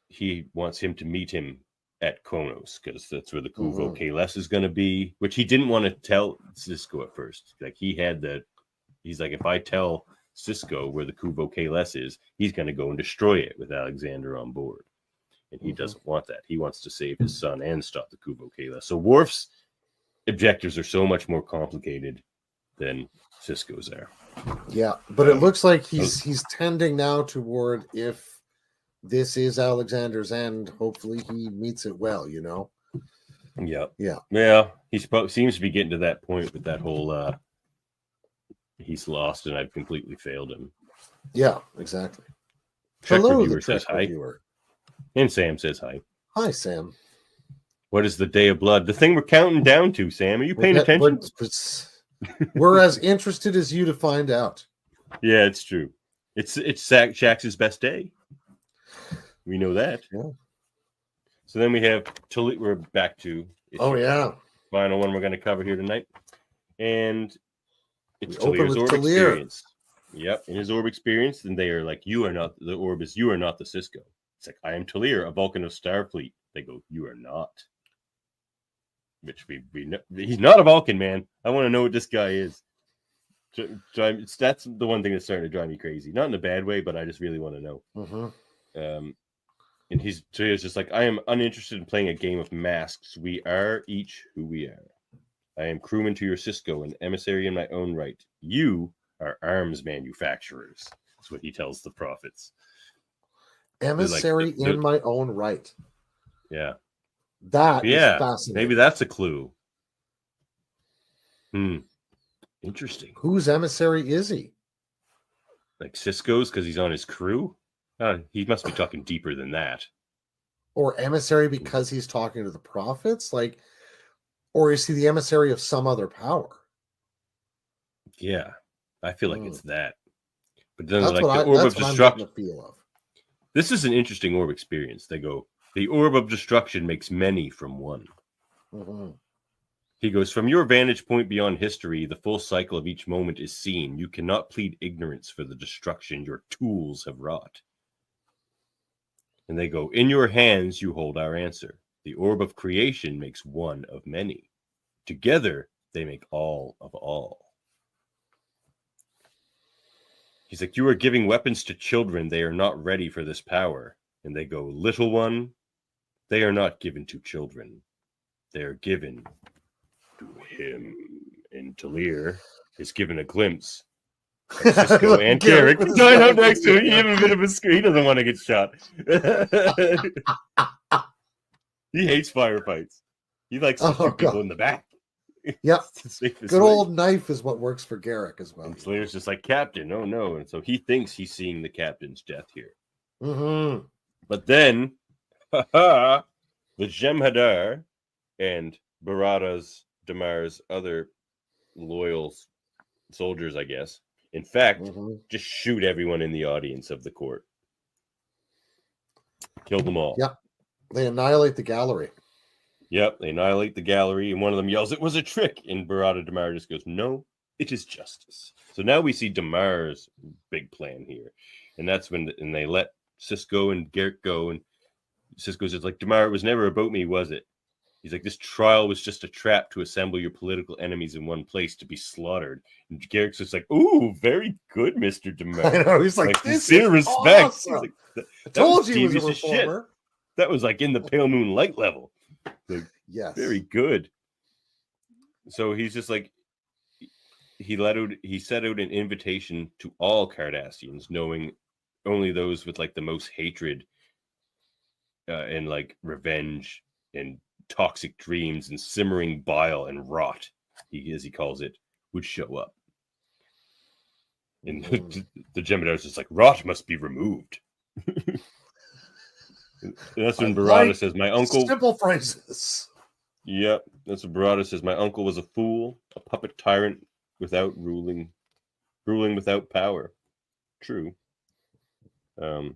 He wants him to meet him at Konos, because that's where the Kuvo Mhm. K-less is going to be, which he didn't want to tell Cisco at first. Like he's like, if I tell Cisco where the Kuvo K-less is, he's going to go and destroy it with Alexander on board. And he doesn't want that. He wants to save his son and stop the Kuvo K-less. So Worf's objectives are so much more complicated than Cisco's are. Yeah, but it looks like he's tending now toward, if this is Alexander's end, hopefully he meets it well, you know? Yeah. He seems to be getting to that point with that whole he's lost and I've completely failed him. Yeah, exactly. Trek Hello, Reviewer the says Trek hi. Reviewer. And Sam says hi. Hi, Sam. What is the Day of Blood? The thing we're counting down to, Sam. Are you paying attention? We're as interested as you to find out. Yeah, it's true. It's Shax's best day. We know that. Yeah. So then we have we're back to final one we're going to cover here tonight, and it's Talir's orb experience. Yep, in his orb experience, and they are like, "You are not the orb. You are not the Cisco." It's like, "I am Talir, a Vulcan of Starfleet." They go, "You are not." Which we know he's not a Vulcan, man. I want to know what this guy is. That's the one thing that's starting to drive me crazy. Not in a bad way, but I just really want to know. Mm-hmm. And he's just like, I am uninterested in playing a game of masks. We are each who we are. I am crewman to your Cisco, an emissary in my own right. You are arms manufacturers. That's what he tells the prophets. Emissary in my own right. Yeah. That is fascinating. Maybe that's a clue. Interesting. Whose emissary is he? Like Cisco's because he's on his crew? He must be talking deeper than that. Or emissary because he's talking to the prophets? Like, or is he the emissary of some other power? Yeah. I feel like it's that. But then that's like what the orb of destruction. Feel of. This is an interesting orb experience. They go, the orb of destruction makes many from one. Mm-hmm. He goes, from your vantage point beyond history, the full cycle of each moment is seen. You cannot plead ignorance for the destruction your tools have wrought. And they go, in your hands you hold our answer. The orb of creation makes one of many. Together they make all of all. He's like, you are giving weapons to children. They are not ready for this power. And they go, little one, they are not given to children. They are given to him. And Talir is given a glimpse of Cisco and Garrick dying up next to him. He has a bit of a screen. He doesn't want to get shot. He hates firefights. He likes to shoot people in the back. Yep. Good old knife is what works for Garrick as well. And Talir's just like, Captain, oh no. And so he thinks he's seeing the captain's death here. Mm-hmm. But then, the Jem'Hadar and Barada's, Damar's other loyal soldiers, I guess, in fact, just shoot everyone in the audience of the court. Kill them all. Yep. They annihilate the gallery. Yep, they annihilate the gallery, and one of them yells, "It was a trick!" And Barada Damar just goes, "No, it is justice." So now we see Damar's big plan here. And that's when they let Cisco and Garrick go, and Cisco's just like, Damar, it was never about me, was it? He's like, this trial was just a trap to assemble your political enemies in one place to be slaughtered. And Garrick's just like, ooh, very good, Mr. Damar. I know, he's like this sincere respect. Awesome. Like, I told you he was a reformer. Shit. That was like in the Pale Moon Light level. Like, yes. Very good. So he's just like, he set out an invitation to all Cardassians, knowing only those with like the most hatred and like revenge and toxic dreams and simmering bile and rot, as he calls it, would show up. And the Jem'Hadar's just like, rot must be removed. That's when Barada says, my uncle... Simple phrases. Yep, that's what Barada says. My uncle was a fool, a puppet tyrant without ruling without power. True. And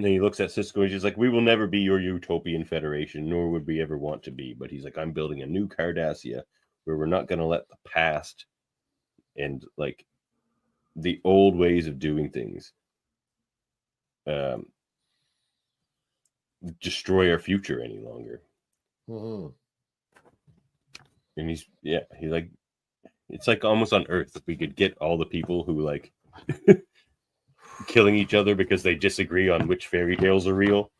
then he looks at Cisco and he's like, we will never be your utopian federation, nor would we ever want to be. But he's like, I'm building a new Cardassia where we're not going to let the past and like the old ways of doing things destroy our future any longer. Mhm. And he's like, it's like almost on Earth, if we could get all the people who like killing each other because they disagree on which fairy tales are real,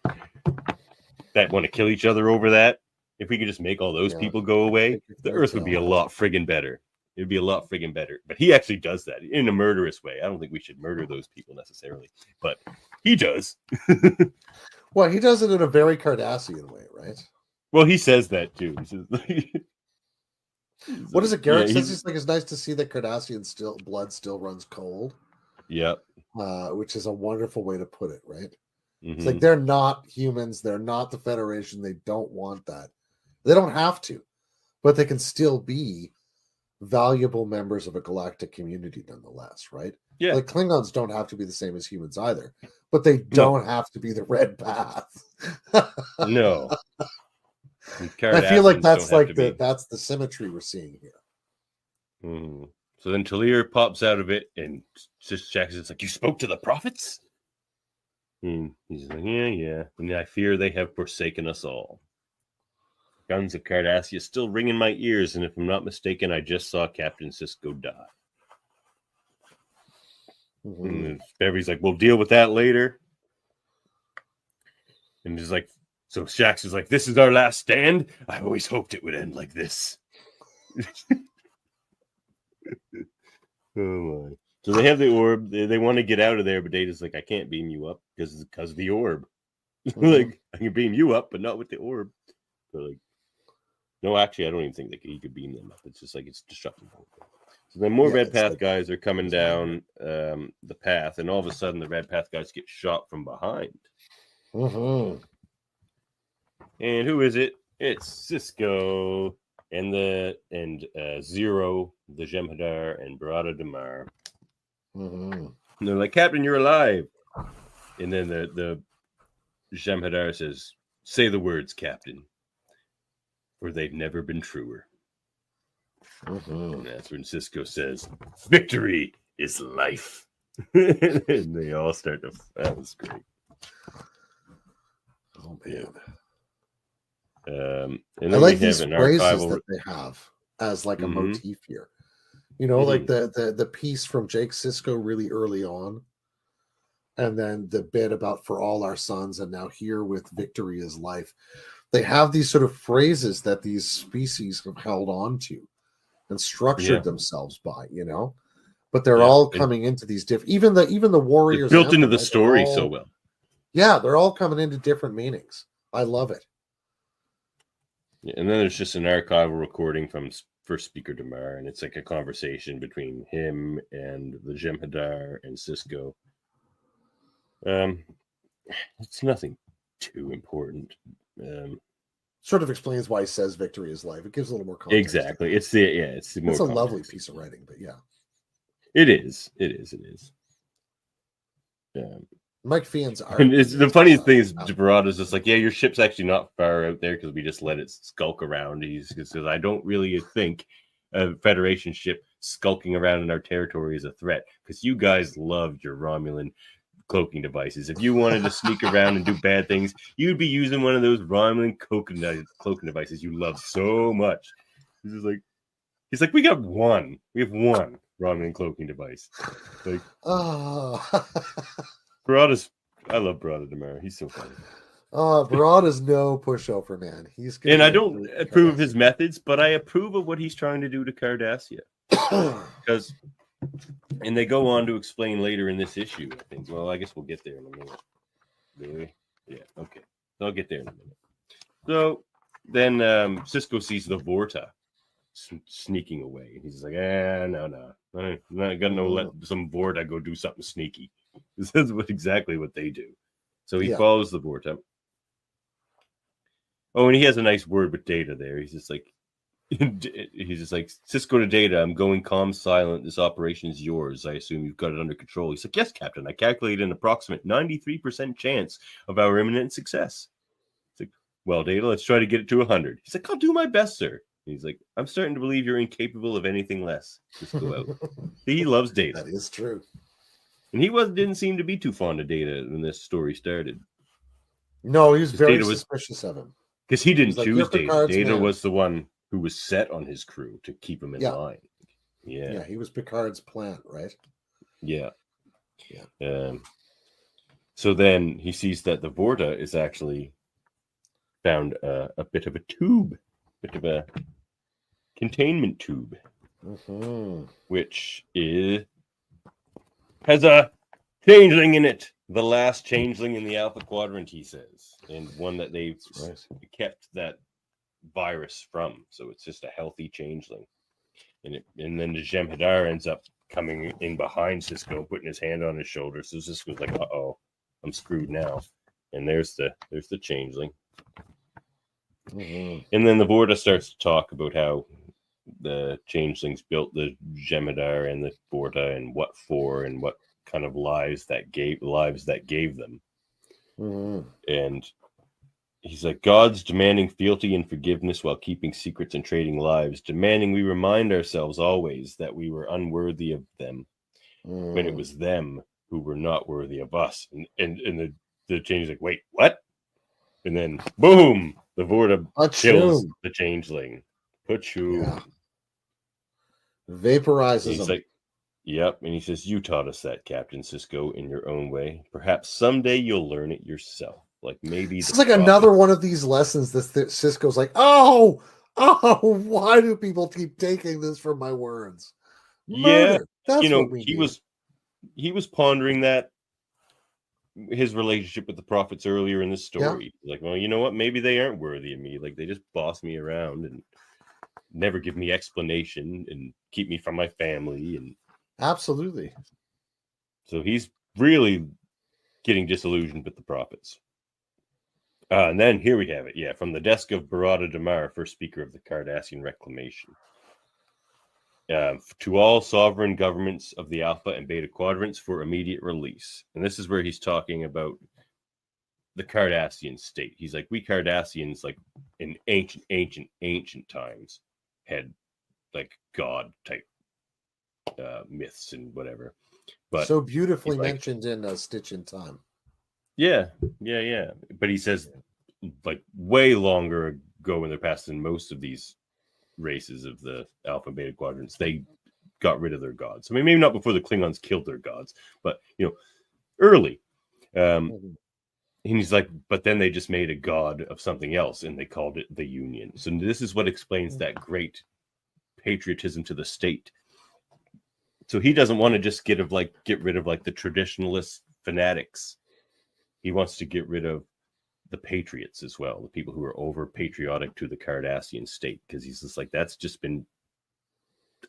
that want to kill each other over that. If we could just make all those people go away, the Earth would be a lot friggin' better. It'd be a lot friggin' better. But he actually does that in a murderous way. I don't think we should murder those people necessarily, but he does. Well, he does it in a very Cardassian way, right? Well, he says that too. He says, what is it? Garrett says he's like, it's nice to see that Cardassian blood still runs cold. Yep. Which is a wonderful way to put it, right? Mm-hmm. It's like they're not humans. They're not the Federation. They don't want that. They don't have to, but they can still be valuable members of a galactic community nonetheless, right? Yeah. Like Klingons don't have to be the same as humans either, but they don't have to be the Red Path. No. I feel like that's like that's the symmetry we're seeing here. Mm-hmm. So then Talir pops out of it, and Jackson's like, "You spoke to the prophets?" And he's like, "Yeah. And I fear they have forsaken us all. Guns of Cardassia still ring in my ears, and if I'm not mistaken, I just saw Captain Sisko die." Mm-hmm. And Beverly's like, "We'll deal with that later." And he's like, so Shax is like, "This is our last stand? I always hoped it would end like this." Oh my. So they have the orb. They want to get out of there, but Data's like, "I can't beam you up because of the orb." Mm-hmm. Like, I can beam you up, but not with the orb. So like, no, actually, I don't even think that he could beam them up. It's just like it's destructible. So then more Red Path guys are coming down the path, and all of a sudden the Red Path guys get shot from behind. Mm-hmm. And who is it? It's Sisko and Zero, the Jem'Hadar, and Barada Damar. Mm-hmm. And they're like, "Captain, you're alive." And then the Jem'Hadar says, "Say the words, Captain, for they've never been truer." Mm-hmm. And that's when Sisko says, "Victory is life." And they all start to. That was great. Oh man. And then I like we have these an phrases archival that they have as like a motif here. You know, like the piece from Jake Sisko really early on, and then the bit about "for all our sons," and now here with "victory is life." They have these sort of phrases that these species have held on to and structured themselves by, you know. But they're all coming into these different. Even the warriors built into the story so well. Yeah, they're all coming into different meanings. I love it. Yeah, and then there's just an archival recording from First Speaker Damar, and it's like a conversation between him and the Jem'Hadar and Sisko. It's nothing too important. Sort of explains why he says victory is life. It gives a little more context. Exactly. It's more. It's a lovely piece of writing, but yeah, it is. Mike Fian's art. And the funniest thing is Barada's just like, "Yeah, your ship's actually not far out there because we just let it skulk around." He says, "I don't really think a Federation ship skulking around in our territory is a threat because you guys loved your Romulan cloaking devices. If you wanted to sneak around and do bad things, you'd be using one of those Romulan cloaking devices you love so much." He's like, "We have one Romulan cloaking device." Like, I love Barada Damar. He's so funny. Barada's no pushover, man. And I don't approve of his methods, but I approve of what he's trying to do to Cardassia. And they go on to explain later in this issue, I think. Well, I guess we'll get there in a minute. Really? Yeah, okay. I'll get there in a minute. So then Sisko sees the Vorta sneaking away. He's like, no. I'm not going to let some Vorta go do something sneaky. This is exactly what they do. So he follows the Vorta. Oh, and he has a nice word with Data there. He's just like, "Sisko to Data, I'm going calm silent. This operation is yours. I assume you've got it under control." He's like, "Yes, Captain. I calculated an approximate 93% chance of our imminent success." It's like, "Well, Data, let's try to get it to 100. He's like, "I'll do my best, sir." He's like, "I'm starting to believe you're incapable of anything less. Just go out." He loves Data. That is true. And he didn't seem to be too fond of Data when this story started. No, he was very Data was suspicious of him. because he didn't He's like, choose "You're Data. Picard's Data man." was the one who was set on his crew to keep him in Yeah. line. Yeah. Yeah, he was Picard's plant, right? Yeah. Yeah. So then he sees that the Vorta is actually found a bit of a tube, bit of a containment tube, which has a changeling in it. The last changeling in the Alpha Quadrant, he says, and one that they've kept that virus from. So it's just a healthy changeling. And then the Jem'Hadar ends up coming in behind Cisco, putting his hand on his shoulder. So Cisco's like, "Uh-oh, I'm screwed now." And there's the changeling. And then the Vorta starts to talk about how the changelings built the Jem'Hadar and the Vorta, and what for, and what kind of lives that gave them. And he's like, "Gods demanding fealty and forgiveness while keeping secrets and trading lives, demanding we remind ourselves always that we were unworthy of them when it was them who were not worthy of us." And the changeling's like, "Wait, what?" And then boom, the Vorta kills the changeling. Yeah. Vaporizes him. Like, "Yep." And he says, "You taught us that, Captain Cisco, in your own way. Perhaps someday you'll learn it yourself. Like maybe it's like another one of these lessons that Cisco's like, oh, why do people keep taking this from my words? Murder. Yeah, that's what we he was pondering that, his relationship with the prophets earlier in the story. Like, well, you know what? Maybe they aren't worthy of me. Like, they just boss me around and never give me explanation and keep me from my family. And absolutely. So he's really getting disillusioned with the prophets. And then here we have it. Yeah, from the desk of Barada Damar, first speaker of the Cardassian Reclamation. To all sovereign governments of the Alpha and Beta Quadrants for immediate release. And this is where he's talking about the Cardassian state. He's like, we Cardassians, like in ancient times, had like God type myths and whatever. But so beautifully mentioned in A Stitch in Time. Yeah. But he says, like, way longer ago in their past than most of these races of the Alpha and Beta Quadrants, they got rid of their gods. I mean, maybe not before the Klingons killed their gods, but, early. And he's like, but then they just made a god of something else, and they called it the Union. So this is what explains that great patriotism to the state. So he doesn't want to just get rid of like the traditionalist fanatics. He wants to get rid of the patriots as well, the people who are over patriotic to the Cardassian state, because he's just like, that's just been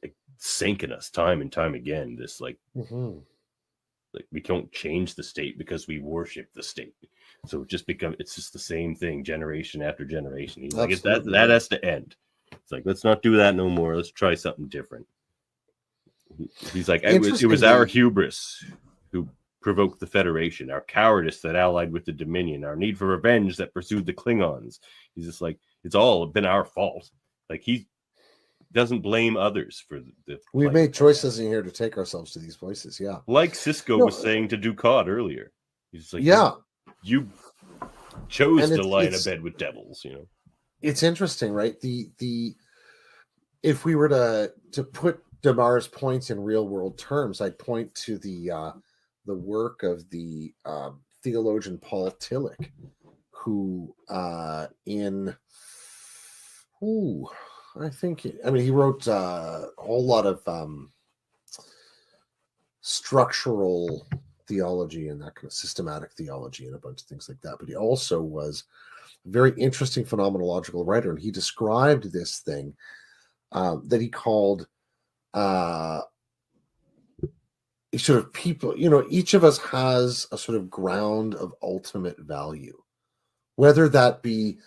like sinking us time and time again. This like we don't change the state because we worship the state. So it's just the same thing generation after generation. He's like, that has to end. It's like, let's not do that no more. Let's try something different. He's like, it was our hubris who provoked the Federation, our cowardice that allied with the Dominion, our need for revenge that pursued the Klingons. He's just like, it's all been our fault. Like, he doesn't blame others for the we've made choices in here to take ourselves to these places. Yeah, like Cisco was saying to Dukat earlier. He's like, you chose to lie in a bed with devils. It's interesting, right? The if we were to put Damar's points in real world terms, I'd point to the work of the theologian Paul Tillich, who he wrote a whole lot of structural theology and that kind of systematic theology and a bunch of things like that. But he also was a very interesting phenomenological writer, and he described this thing that he called sort of people, each of us has a sort of ground of ultimate value, whether that be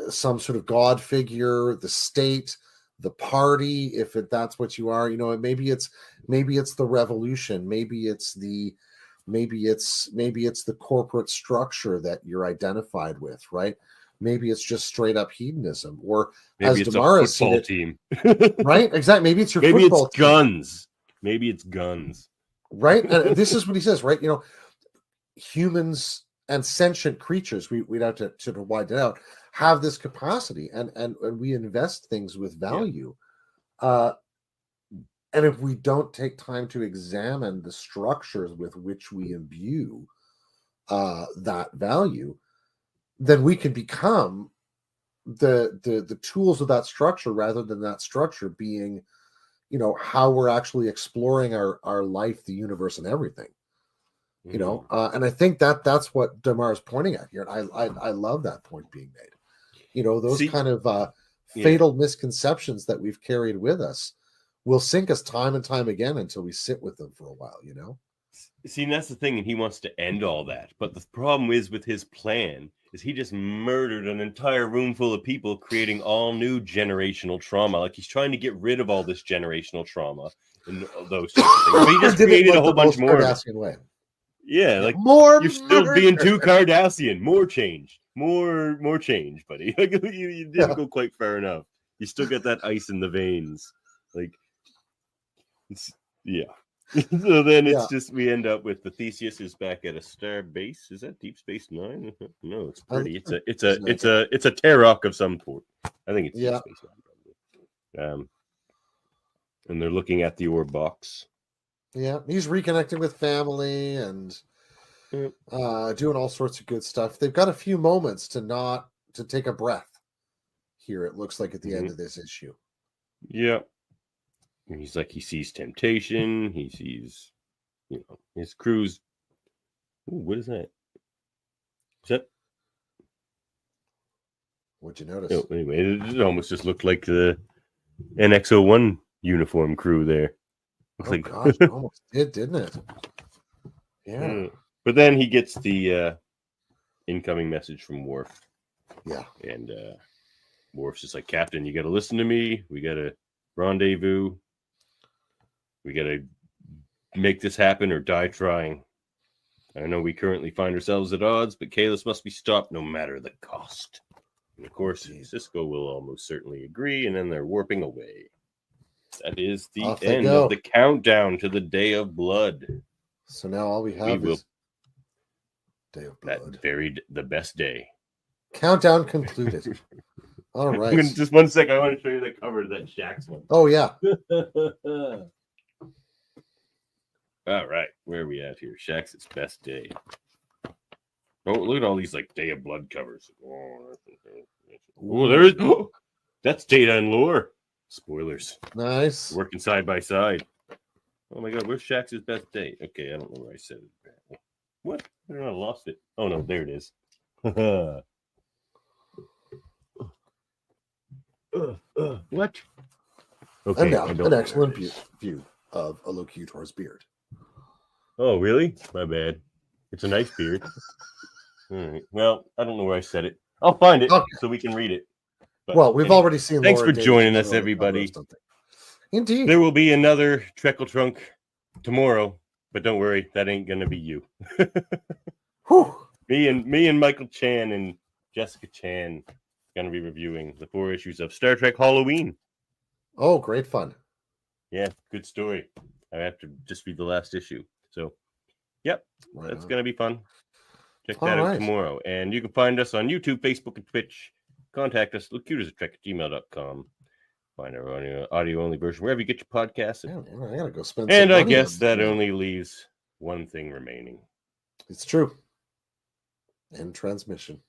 some sort of God figure, the state, the party, if that's what you are, maybe it's the revolution, maybe it's the corporate structure that you're identified with, right? Maybe it's just straight up hedonism, or maybe it's a football team, right? Exactly. Maybe it's your maybe football it's guns. Maybe it's guns. right? And this is what he says, right? Humans and sentient creatures, we'd have to sort of widen it out, have this capacity, and we invest things with value. And if we don't take time to examine the structures with which we imbue that value, then we can become the tools of that structure rather than that structure being, how we're actually exploring our life, the universe, and everything. And I think that's what Damar is pointing at here. And I love that point being made. Those kind of fatal misconceptions that we've carried with us will sink us time and time again until we sit with them for a while. See, and that's the thing, and he wants to end all that. But the problem is with his plan is he just murdered an entire room full of people, creating all new generational trauma. Like he's trying to get rid of all this generational trauma and those types of things. But he just created a whole bunch more. Way. Yeah, like more. You're still being too Cardassian. More change, more change, buddy. Like you didn't go quite far enough. You still got that ice in the veins, like. So then it's just we end up with the Theseus is back at a star base. Is that Deep Space Nine? No, it's pretty. It's a Terok of some sort. I think it's Deep Space Nine. And they're looking at the ore box. Yeah, he's reconnecting with family and doing all sorts of good stuff. They've got a few moments to take a breath here. It looks like at the end of this issue. Yeah. He's like, he sees temptation. He sees, his crew's. Ooh, what is that? Is that? What'd you notice? Oh, anyway, it almost just looked like the NX-01 uniform crew there. Gosh, it almost did, didn't it? Yeah. But then he gets the incoming message from Worf. Yeah. And Worf's just like, Captain, you got to listen to me. We got to rendezvous. We got to make this happen or die trying. I know we currently find ourselves at odds, but Kahless must be stopped no matter the cost. And of course, Cisco will almost certainly agree, and then they're warping away. That is the end of the countdown to the Day of Blood. So now all we have is Day of Blood. The best day. Countdown concluded. All right. Just 1 sec. I want to show you the cover of that Shaxx one. Oh, yeah. All right. Where are we at here? Shaxx's best day. Oh, look at all these like Day of Blood covers. Oh, there's. Oh, that's Data and Lore. Spoilers. Nice. Working side by side. Oh my God, where's Shaxx's best day? Okay, I don't know where I said it. What? I don't know, I lost it. Oh no, there it is. What? Okay. And now an excellent view of Elocutor's beard. Oh, really? My bad. It's a nice beard. All right. Well, I don't know where I said it. I'll find it so we can read it. But we've already seen. Thanks for joining us, everybody. Indeed. There will be another Trekle Trunk tomorrow, but don't worry, that ain't gonna be you. Me and Michael Chan and Jessica Chan gonna be reviewing the 4 issues of Star Trek Halloween. Oh, great fun. Yeah, good story. I have to just read the last issue. So, yep, that's going to be fun. Check that out tomorrow. And you can find us on YouTube, Facebook, and Twitch. Contact us, lookcutersattrek@gmail.com. Find our audio-only version wherever you get your podcasts. I got to go spend some money. And I guess that only leaves one thing remaining. It's true. End transmission.